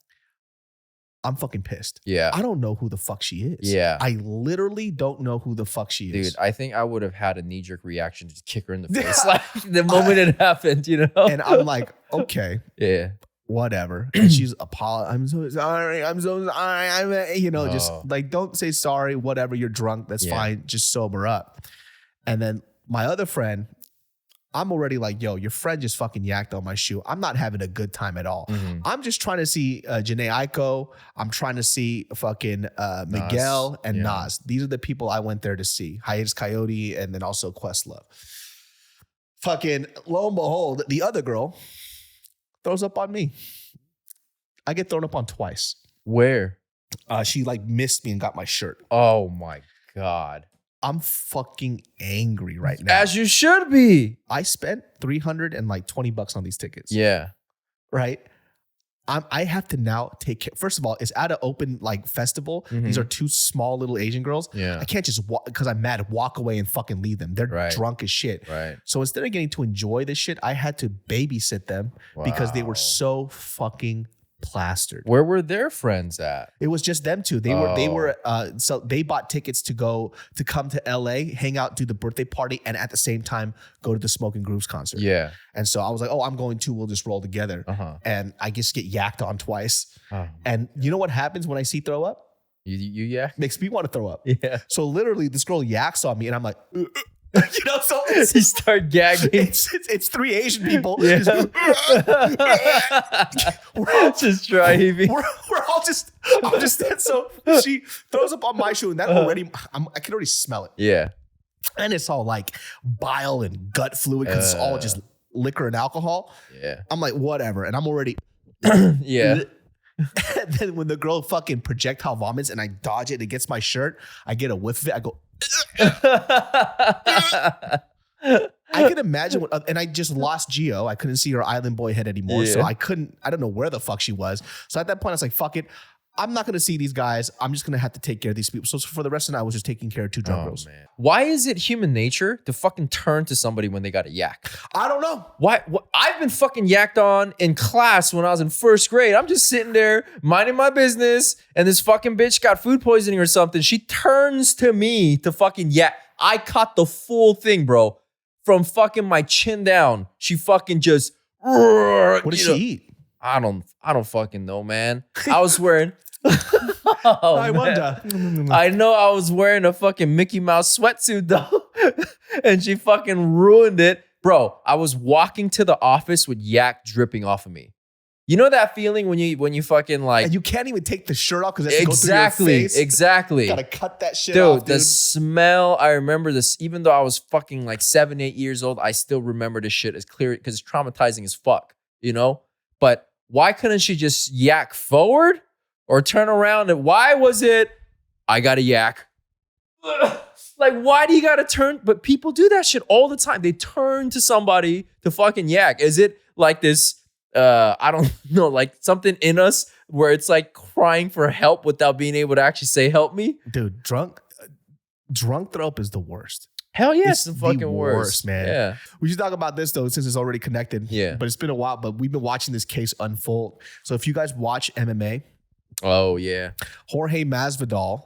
I'm fucking pissed. Yeah. I don't know who the fuck she is. Yeah. I literally don't know who the fuck she is. Dude, I think I would have had a knee-jerk reaction to just kick her in the face like the moment it happened, you know? And I'm like, okay. Yeah. Whatever. And she's I'm so sorry. Just like, don't say sorry, whatever. You're drunk. That's fine. Just sober up. And then my other friend, I'm already like, yo, your friend just fucking yacked on my shoe. I'm not having a good time at all. I'm just trying to see Janae Aiko. I'm trying to see fucking Miguel and Nas. These are the people I went there to see. Hiatus Coyote and then also Questlove. Fucking lo and behold, the other girl throws up on me. I get thrown up on twice. Where? She like missed me and got my shirt. Oh my God. I'm fucking angry right now. As you should be. I spent $320 on these tickets. Yeah. Right? I have to now take care. First of all, it's at an open like festival. These are two small little Asian girls. Yeah. I can't just because I'm mad, walk away and fucking leave them. They're drunk as shit. Right. So instead of getting to enjoy this shit, I had to babysit them because they were so fucking plastered. Where were their friends at? It was just them two. They were so they bought tickets to come to LA, hang out, do the birthday party, and at the same time go to the Smoking Grooves concert. Yeah. And so I was like, oh, I'm going too. We'll just roll together. And I just get yacked on twice. And you know what happens when I see throw up? You yak? Makes me want to throw up. Yeah. So literally this girl yaks on me and I'm like, so you start gagging. It's three Asian people. Yeah. We're all just driving. We're all I'll just stand. So she throws up on my shoe, and that already, I can already smell it. Yeah. And it's all like bile and gut fluid because it's all just liquor and alcohol. Yeah. I'm like, whatever. And I'm already. Yeah. And then when the girl fucking projectile vomits and I dodge it, it gets my shirt. I get a whiff of it. I go. I can imagine what, and I just lost Gio. I couldn't see her island boy head anymore. Yeah. So I don't know where the fuck she was. So at that point, I was like, fuck it. I'm not going to see these guys. I'm just going to have to take care of these people. So for the rest of the night, I was just taking care of two drunk girls. Man. Why is it human nature to fucking turn to somebody when they got a yak? I don't know. Why? I've been fucking yacked on in class when I was in first grade. I'm just sitting there minding my business and this fucking bitch got food poisoning or something. She turns to me to fucking yak. I caught the full thing, bro. From fucking my chin down. She fucking just. What did she eat? I don't fucking know, man. I was wearing. I wonder. I know I was wearing a fucking Mickey Mouse sweatsuit though, and she fucking ruined it, bro. I was walking to the office with yak dripping off of me. You know that feeling when you fucking like, and you can't even take the shirt off because it has to go through your face. Exactly. Gotta cut that shit off, dude. The smell. I remember this, even though I was fucking like 7, 8 years old. I still remember this shit as clear because it's traumatizing as fuck. You know, but why couldn't she just yak forward? Or turn around and why was it, I got a yak? Like, why do you got to turn? But people do that shit all the time. They turn to somebody to fucking yak. Is it like this, I don't know, like something in us where it's like crying for help without being able to actually say, help me? Dude, drunk throw up is the worst. Hell yeah, it's the fucking worst, man. Yeah. We should talk about this though, since it's already connected. Yeah. But it's been a while, but we've been watching this case unfold. So if you guys watch MMA, oh yeah, Jorge Masvidal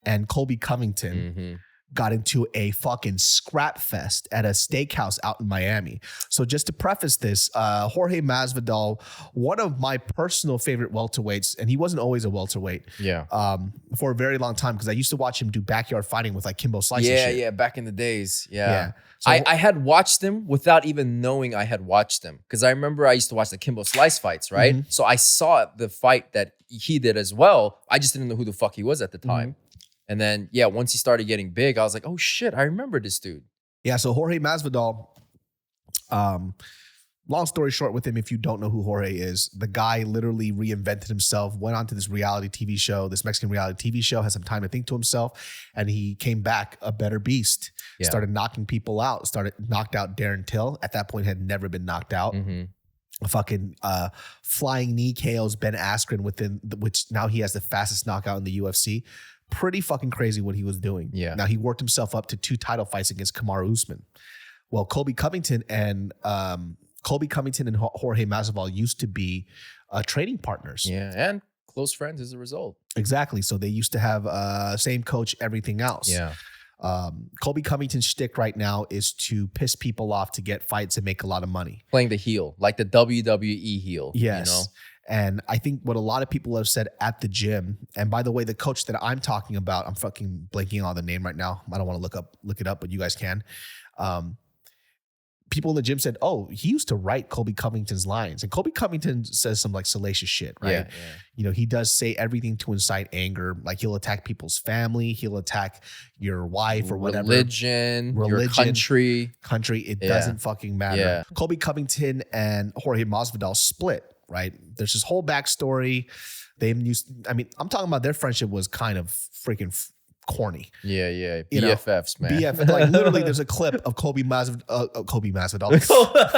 and Colby Covington got into a fucking scrap fest at a steakhouse out in Miami. So just to preface this, Jorge Masvidal, one of my personal favorite welterweights, and he wasn't always a welterweight. Yeah. For a very long time because I used to watch him do backyard fighting with like Kimbo Slice and shit. Yeah, back in the days. Yeah. So, I had watched them without even knowing I had watched them. Because I remember I used to watch the Kimbo Slice fights, right? So I saw the fight that he did as well. I just didn't know who the fuck he was at the time. And then, yeah, once he started getting big, I was like, oh shit, I remember this dude. Yeah, so Jorge Masvidal, long story short with him, if you don't know who Jorge is, the guy literally reinvented himself, went on to this reality TV show, this Mexican reality TV show, had some time to think to himself, and he came back a better beast. Yeah. Started knocking people out, knocked out Darren Till. At that point, had never been knocked out. A fucking flying knee KOs Ben Askren which now he has the fastest knockout in the UFC. Pretty fucking crazy what he was doing. Yeah. Now he worked himself up to 2 title fights against Kamaru Usman. Well, Colby Covington and Jorge Masvidal used to be training partners. Yeah, and close friends as a result. Exactly. So they used to have same coach, everything else. Yeah. Colby Covington's shtick right now is to piss people off to get fights and make a lot of money. Playing the heel, like the WWE heel. Yes. You know? And I think what a lot of people have said at the gym, and by the way, the coach that I'm talking about, I'm fucking blanking on the name right now. I don't want to look it up, but you guys can. People in the gym said, oh, he used to write Colby Covington's lines. And Colby Covington says some like salacious shit, right? Yeah. You know, he does say everything to incite anger. Like he'll attack people's family. He'll attack your wife or whatever. Religion, your country. It doesn't fucking matter. Yeah. Colby Covington and Jorge Masvidal split, right? There's this whole backstory. I'm talking about their friendship was kind of freaking corny. Yeah. BFFs, man. BFF. Like literally there's a clip of Colby Masvidal.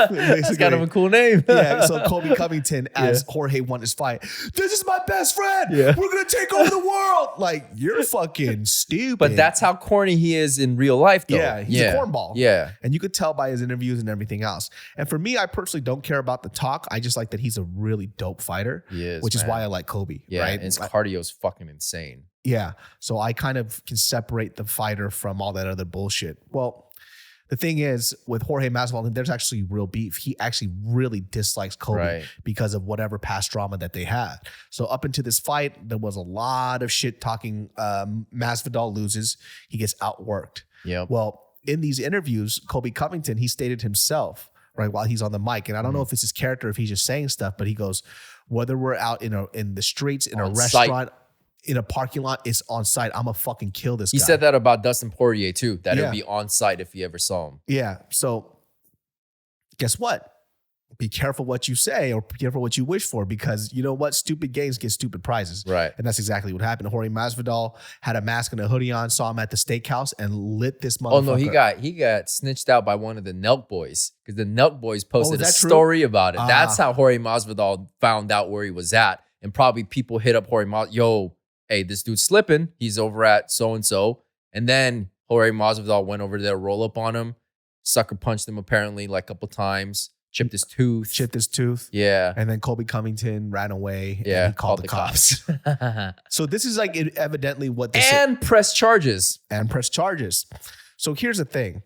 That's kind of a cool name. Yeah. So Colby Covington, as Jorge won his fight, this is my best friend. Yeah. We're going to take over the world. Like, you're fucking stupid. But that's how corny he is in real life, though. Yeah. He's a cornball. Yeah. And you could tell by his interviews and everything else. And for me, I personally don't care about the talk. I just like that he's a really dope fighter. He is, which is why I like Colby. Yeah. Right? And his cardio is fucking insane. Yeah. So I kind of can separate the fighter from all that other bullshit. Well, the thing is with Jorge Masvidal, there's actually real beef. He actually really dislikes Colby because of whatever past drama that they had. So up into this fight, there was a lot of shit talking. Masvidal loses. He gets outworked. Yeah. Well, in these interviews, Colby Covington, he stated himself, right, while he's on the mic. And I don't know if it's his character, if he's just saying stuff, but he goes, whether we're out in the streets, in a restaurant, in a parking lot, it's on site. I'm gonna fucking kill this guy. He said that about Dustin Poirier too, that it would be on site if he ever saw him. Yeah. So guess what? Be careful what you say or be careful what you wish for, because you know what? Stupid games get stupid prizes. Right. And that's exactly what happened. Jorge Masvidal had a mask and a hoodie on, saw him at the steakhouse and lit this motherfucker. Oh no, he got snitched out by one of the Nelk boys, because the Nelk boys posted a true? story about it. That's how Jorge Masvidal found out where he was at. And probably people hit up Jorge Masvidal, yo, hey, this dude's slipping. He's over at so-and-so. And then Jorge Masvidal went over there, roll up on him, sucker punched him apparently like a couple times. Chipped his tooth. Yeah. And then Colby Covington ran away. Yeah. And he called the cops. So this is like evidently what this and press charges. So here's the thing.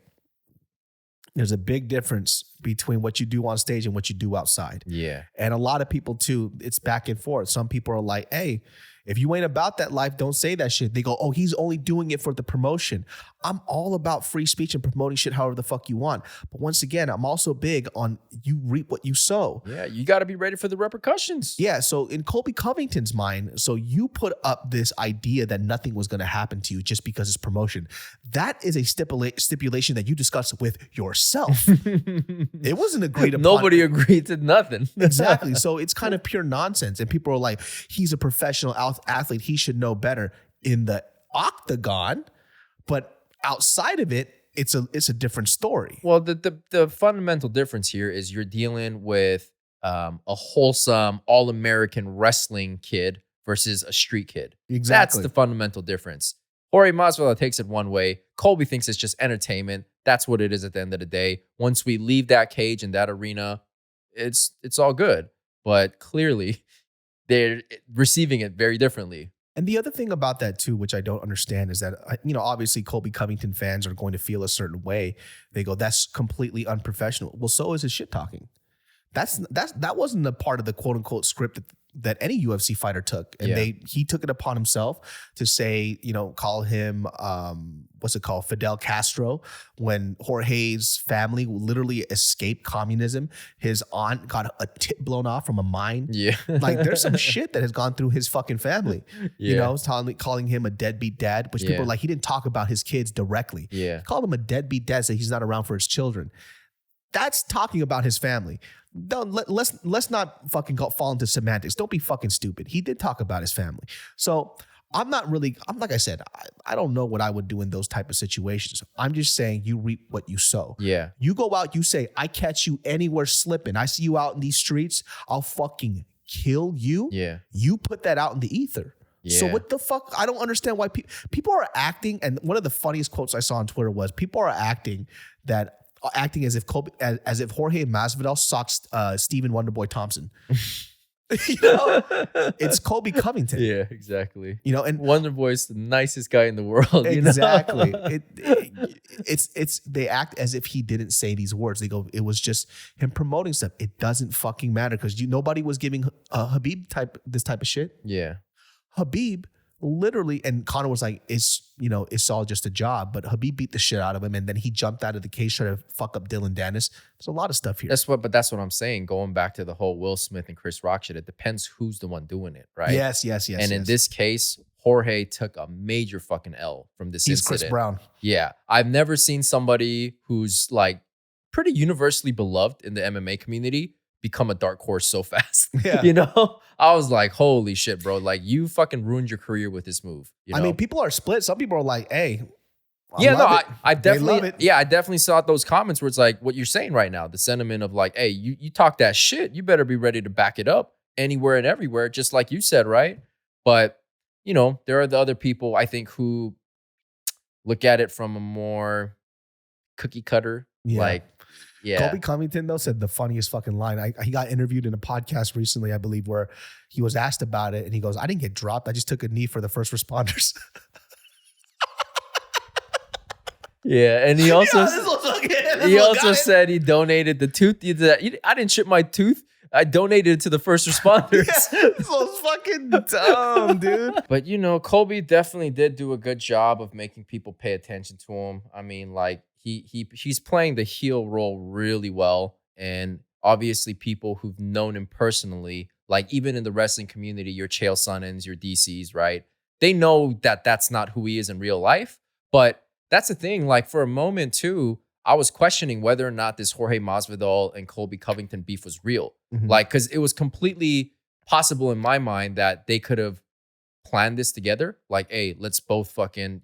There's a big difference between what you do on stage and what you do outside. Yeah. And a lot of people too, it's back and forth. Some people are like, hey, if you ain't about that life, don't say that shit. They go, oh, he's only doing it for the promotion. I'm all about free speech and promoting shit however the fuck you want. But once again, I'm also big on you reap what you sow. Yeah, you got to be ready for the repercussions. Yeah, so in Colby Covington's mind, so you put up this idea that nothing was going to happen to you just because it's promotion. That is a stipulation that you discussed with yourself. It wasn't agreed upon. Nobody agreed to nothing. Exactly. So it's kind of pure nonsense. And people are like, he's a professional athlete. He should know better in the octagon. But outside of it, it's a different story. Well, the fundamental difference here is you're dealing with a wholesome all-American wrestling kid versus a street kid. Exactly. That's the fundamental difference. Jorge Masvidal takes it one way. Colby thinks it's just entertainment. That's what it is at the end of the day. Once we leave that cage and that arena, it's all good. But clearly, they're receiving it very differently. And the other thing about that too, which I don't understand, is that, obviously Colby Covington fans are going to feel a certain way. They go, that's completely unprofessional. Well, so is his shit talking. That wasn't a part of the quote unquote script that any UFC fighter took. And he took it upon himself to say, call him, Fidel Castro, when Jorge's family literally escaped communism. His aunt got a tip blown off from a mine. Yeah. Like there's some shit that has gone through his fucking family. Yeah. Calling him a deadbeat dad, which people are like, he didn't talk about his kids directly. Yeah. He called him a deadbeat dad, so he's not around for his children. That's talking about his family. Let's not fucking fall into semantics. Don't be fucking stupid. He did talk about his family. So I'm like I said, I don't know what I would do in those type of situations. I'm just saying you reap what you sow. Yeah. You go out, you say, I catch you anywhere slipping. I see you out in these streets, I'll fucking kill you. Yeah. You put that out in the ether. Yeah. So what the fuck? I don't understand why people are acting. And one of the funniest quotes I saw on Twitter was, people are acting as if Jorge Masvidal socked Stephen Wonderboy Thompson. It's Colby Covington. Yeah, exactly. And Wonderboy's the nicest guy in the world. Exactly. They act as if he didn't say these words. They go, it was just him promoting stuff. It doesn't fucking matter, because nobody was giving Habib this type of shit. Yeah. Habib literally, and Conor was like, it's all just a job, but Habib beat the shit out of him, and then he jumped out of the cage trying to fuck up Dylan Dennis. There's a lot of stuff here. That's what I'm saying. Going back to the whole WillSmith and Chris Rock shit, it depends who's the one doing it, right? Yes. And in this case, Jorge took a major fucking L from this incident. Chris Brown. Yeah. I've never seen somebody who's like pretty universally beloved in the MMA community become a dark horse so fast. Yeah. I was like, holy shit, bro. Like, you fucking ruined your career with this move. I mean, people are split. Some people are like, hey, I definitely saw those comments where it's like what you're saying right now. The sentiment of like, hey, you talk that shit, you better be ready to back it up anywhere and everywhere, just like you said, right? But, there are the other people, I think, who look at it from a more cookie cutter, Yeah. Colby Covington, though, said the funniest fucking line. He got interviewed in a podcast recently, I believe, where he was asked about it, and he goes, I didn't get dropped. I just took a knee for the first responders. Yeah, and he also said he donated the tooth. I didn't chip my tooth. I donated it to the first responders. This was fucking dumb, dude. But, Colby definitely did do a good job of making people pay attention to him. I mean, like, he's playing the heel role really well. and obviously people who've known him personally, like even in the wrestling community, your Chael Sonnens, your DCs, right? They know that that's not who he is in real life. But that's the thing. Like for a moment too, I was questioning whether or not this Jorge Masvidal and Colby Covington beef was real. Like, because it was completely possible in my mind that they could have planned this together. Like, hey, let's both fucking,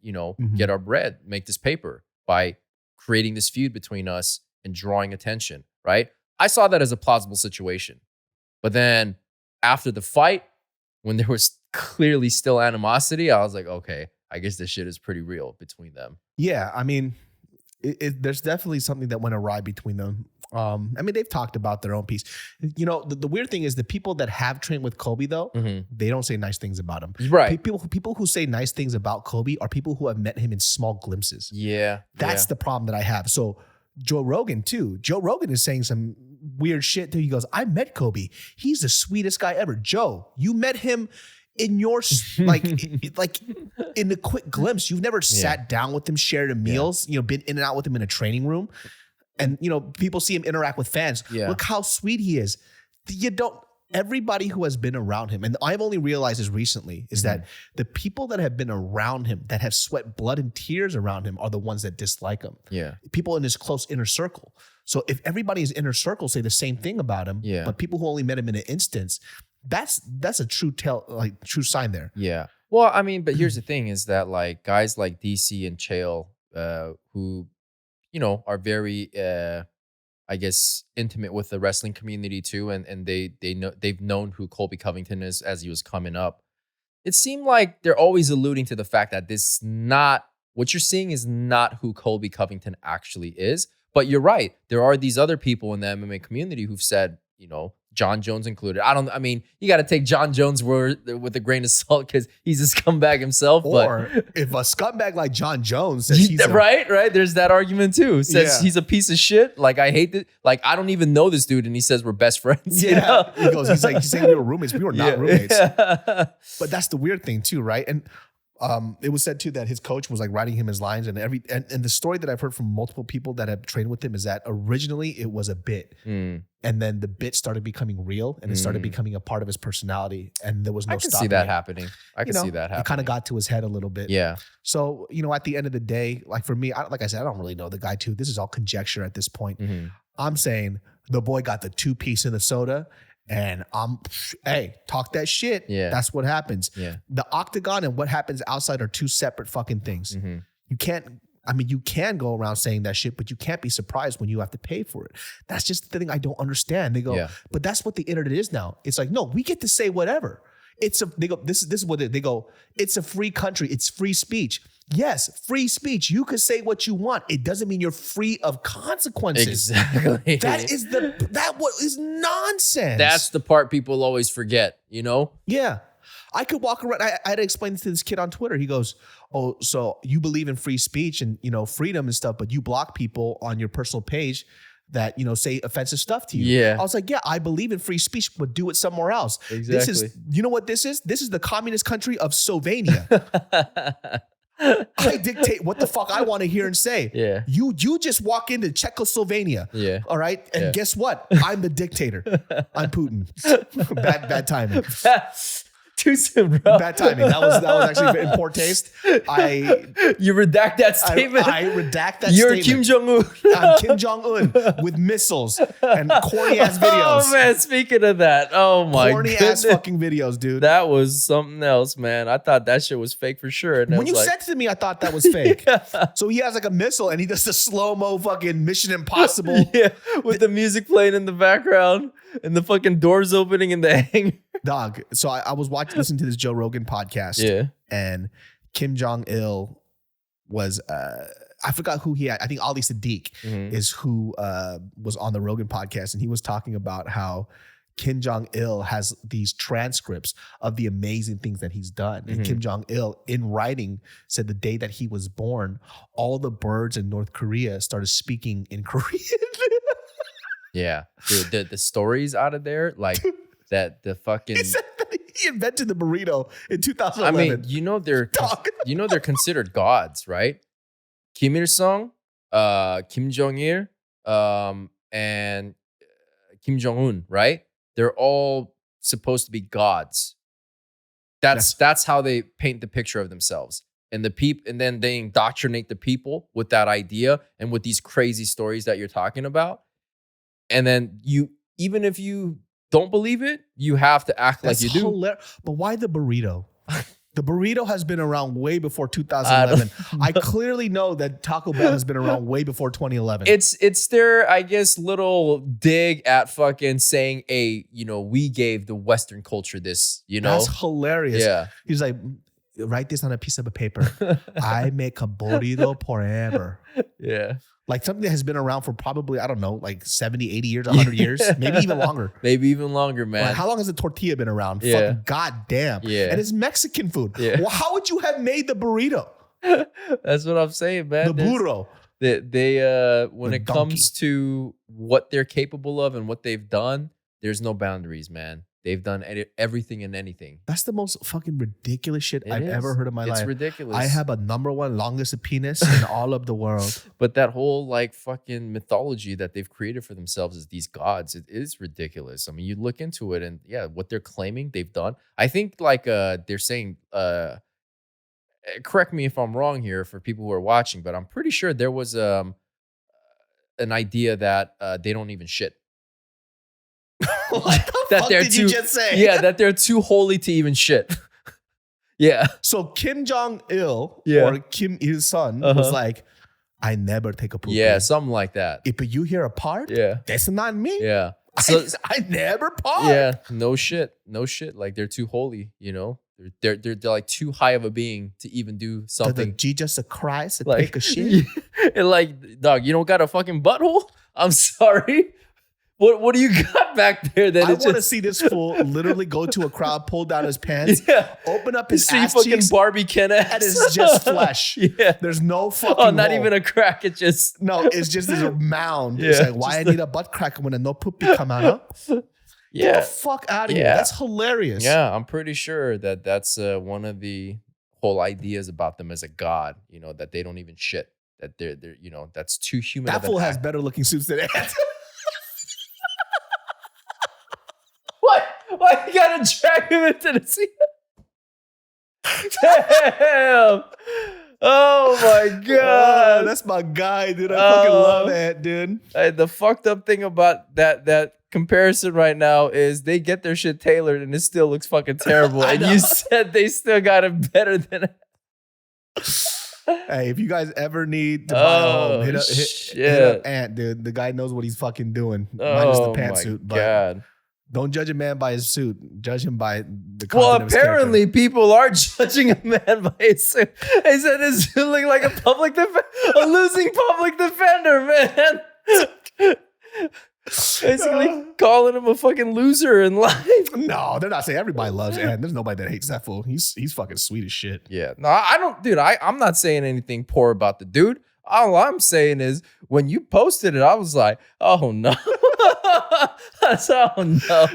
get our bread, make this paper by creating this feud between us and drawing attention, right? I saw that as a plausible situation. But then after the fight, when there was clearly still animosity, I was like, okay, I guess this shit is pretty real between them. Yeah, I mean, there's definitely something that went awry between them. I mean, they've talked about their own piece. The weird thing is the people that have trained with Colby, though, they don't say nice things about him. Right. People who say nice things about Colby are people who have met him in small glimpses. Yeah. That's the problem that I have. So Joe Rogan, too. Joe Rogan is saying some weird shit, too. He goes, I met Colby. He's the sweetest guy ever. Joe, you met him in your, like in a quick glimpse. You've never sat down with him, shared meals, been in and out with him in a training room. And, people see him interact with fans. Yeah. Look how sweet he is. Everybody who has been around him, and I've only realized this recently, is that the people that have been around him, that have sweat blood and tears around him, are the ones that dislike him. Yeah. People in his close inner circle. So if everybody's inner circle say the same thing about him, but people who only met him in an instance, that's a true true sign there. Yeah. Well, I mean, but here's the thing is that like guys like DC and Chael, who, are very, I guess, intimate with the wrestling community too. And they've known who Colby Covington is as he was coming up. It seemed like they're always alluding to the fact that what you're seeing is not who Colby Covington actually is. But you're right. There are these other people in the MMA community who've said, John Jones included. You got to take John Jones' word with a grain of salt because he's a scumbag himself. Or if a scumbag like John Jones says he's right. There's that argument too. Says he's a piece of shit. Like I hate it. Like I don't even know this dude, and he says we're best friends. Yeah, he's saying we were roommates. We were not roommates. But that's the weird thing too, right? And it was said too that his coach was like writing him his lines, and the story that I've heard from multiple people that have trained with him is that originally it was a bit, and then the bit started becoming real, and it started becoming a part of his personality, and there was no stopping. I can see that happening. I can see that happening. It kind of got to his head a little bit. Yeah. So at the end of the day, like for me, like I said, I don't really know the guy too. This is all conjecture at this point. I'm saying the boy got the 2-piece in the soda. And talk that shit. Yeah. That's what happens. Yeah. The octagon and what happens outside are two separate fucking things. You can go around saying that shit, but you can't be surprised when you have to pay for it. That's just the thing I don't understand. They go, but that's what the internet is now. It's like, no, we get to say whatever. This is what they go, it's a free country. It's free speech. Yes, free speech. You could say what you want. It doesn't mean you're free of consequences. Exactly. That is nonsense. That's the part people always forget, Yeah. I could walk around. I had to explain this to this kid on Twitter. He goes, oh, so you believe in free speech and, freedom and stuff, but you block people on your personal page that, say offensive stuff to you. Yeah. I was like, yeah, I believe in free speech, but do it somewhere else. Exactly. This is, you know what this is? This is the communist country of Slovenia. I dictate what the fuck I want to hear and say. Yeah. You just walk into Czechoslovenia. Yeah. All right. And guess what? I'm the dictator. I'm Putin. Bad timing. Too soon, bro. Bad timing. That was actually in poor taste. You redact that statement. I redact that You're statement. Kim Jong-un. I'm Kim Jong-un with missiles and corny ass videos. Oh man, speaking of that, oh my corny ass fucking videos, dude. That was something else, man. I thought that shit was fake for sure. And when you sent it to me, I thought that was fake. So he has like a missile and he does the slow-mo fucking Mission Impossible. Yeah, with the music playing in the background and the fucking doors opening in the hangar. Dog. So I was listening to this Joe Rogan podcast. Yeah. And Kim Jong-il was, I forgot who he had. I think Ali Sadiq is who was on the Rogan podcast. And he was talking about how Kim Jong-il has these transcripts of the amazing things that he's done. And Kim Jong-il, in writing, said the day that he was born, all the birds in North Korea started speaking in Korean. Yeah. Dude, the stories out of there, like that the fucking... He said that he invented the burrito in 2011. I mean, they're considered gods, right? Kim Il-sung, Kim Jong-il, and Kim Jong-un, right? They're all supposed to be gods. That's how they paint the picture of themselves. And then they indoctrinate the people with that idea and with these crazy stories that you're talking about. And then even if you don't believe it, you have to act like you do. But why the burrito? The burrito has been around way before 2011. I clearly know that Taco Bell has been around way before 2011. It's their, I guess, little dig at fucking saying, we gave the Western culture this, That's hilarious. Yeah. He's like, write this on a piece of paper. I make a burrito forever. Yeah. Like something that has been around for probably, I don't know, like 70, 80 years, 100 years, maybe even longer. Maybe even longer, man. Like, how long has the tortilla been around? Yeah. Fucking goddamn. Yeah. And it's Mexican food. Yeah. Well, how would you have made the burrito? That's what I'm saying, man. The burro. They when The it donkey. comes to what they're capable of and what they've done, there's no boundaries, man. They've done everything and anything. That's the most fucking ridiculous shit It I've is. ever heard in my life. It's ridiculous. I have a number one longest penis in all of the world. But that whole like fucking mythology that they've created for themselves as these gods, it is ridiculous. I mean, you look into it and what they're claiming they've done. I think like they're saying, correct me if I'm wrong here for people who are watching, but I'm pretty sure there was an idea that they don't even shit. What the fuck did you just say? Yeah, that they're too holy to even shit. Yeah. So Kim Jong-il Yeah. or Kim Il-sung was like, I never take a poop. Yeah, something like that. If you hear a part, Yeah. that's not me. Yeah. So, I never part. yeah, no shit. Like they're too holy, They're like too high of a being to even do The something. Jesus Christ to Like, take a shit. And like, dog, you don't got a fucking butthole? I'm sorry. What do you got back there that I it's want to just see this fool literally go to a crowd, pull down his pants, open up his see ass fucking cheeks, Barbie Ken ass. and it's just flesh. Yeah. There's no fucking Oh, not hole. even a crack. It just No, it's just this mound. It's Yeah, like, why I just need a butt crack when a no poopy come out? Huh? Get yeah. the fuck out of here. Yeah. That's hilarious. Yeah, I'm pretty sure that's one of the whole ideas about them as a god, that they don't even shit. That they're that's too human. That of an fool has act. better looking suits than that. What? Why you gotta drag him into the scene? Damn! Oh my god! That's my guy, dude. I fucking love that, dude. The fucked up thing about that comparison right now is they get their shit tailored and it still looks fucking terrible. I And know. you said they still got it better than. Hey, if you guys ever need to buy a home, hit up Ant, dude. The guy knows what he's fucking doing. Minus the pantsuit. But God. don't judge a man by his suit. Judge him by the content Well, of his character. apparently people are judging a man by his suit. They said his suit looked like a losing public defender, man. Basically calling him a fucking loser in life. No, they're not saying everybody loves Ant. There's nobody that hates that fool. He's fucking sweet as shit. Yeah. No, I don't, dude. I'm not saying anything poor about the dude. All I'm saying is when you posted it, I was like, oh no. That's oh no.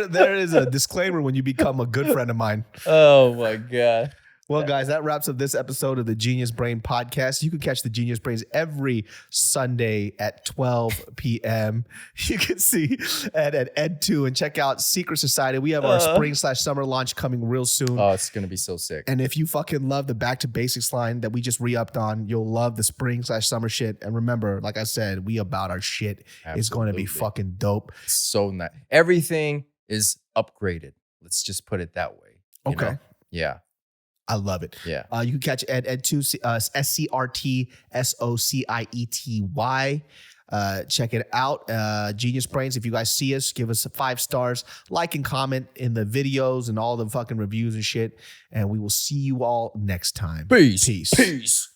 There is a disclaimer when you become a good friend of mine. Oh my God. Well, guys, that wraps up this episode of the Genius Brain Podcast. You can catch the Genius Brains every Sunday at 12 p.m. You can see at Ed2 and check out Secret Society. We have our spring/summer launch coming real soon. Oh, it's going to be so sick. And if you fucking love the Back to Basics line that we just re-upped on, you'll love the spring/summer shit. And remember, like I said, we about our shit. It's going to be fucking dope. So nice. Everything is upgraded. Let's just put it that way. You Okay. know? Yeah. I love it. Yeah. You can catch Ed2, SCRTSOCIETY. Check it out. Genius Brains. If you guys see us, give us 5 stars, like and comment in the videos and all the fucking reviews and shit. And we will see you all next time. Peace. Peace. Peace.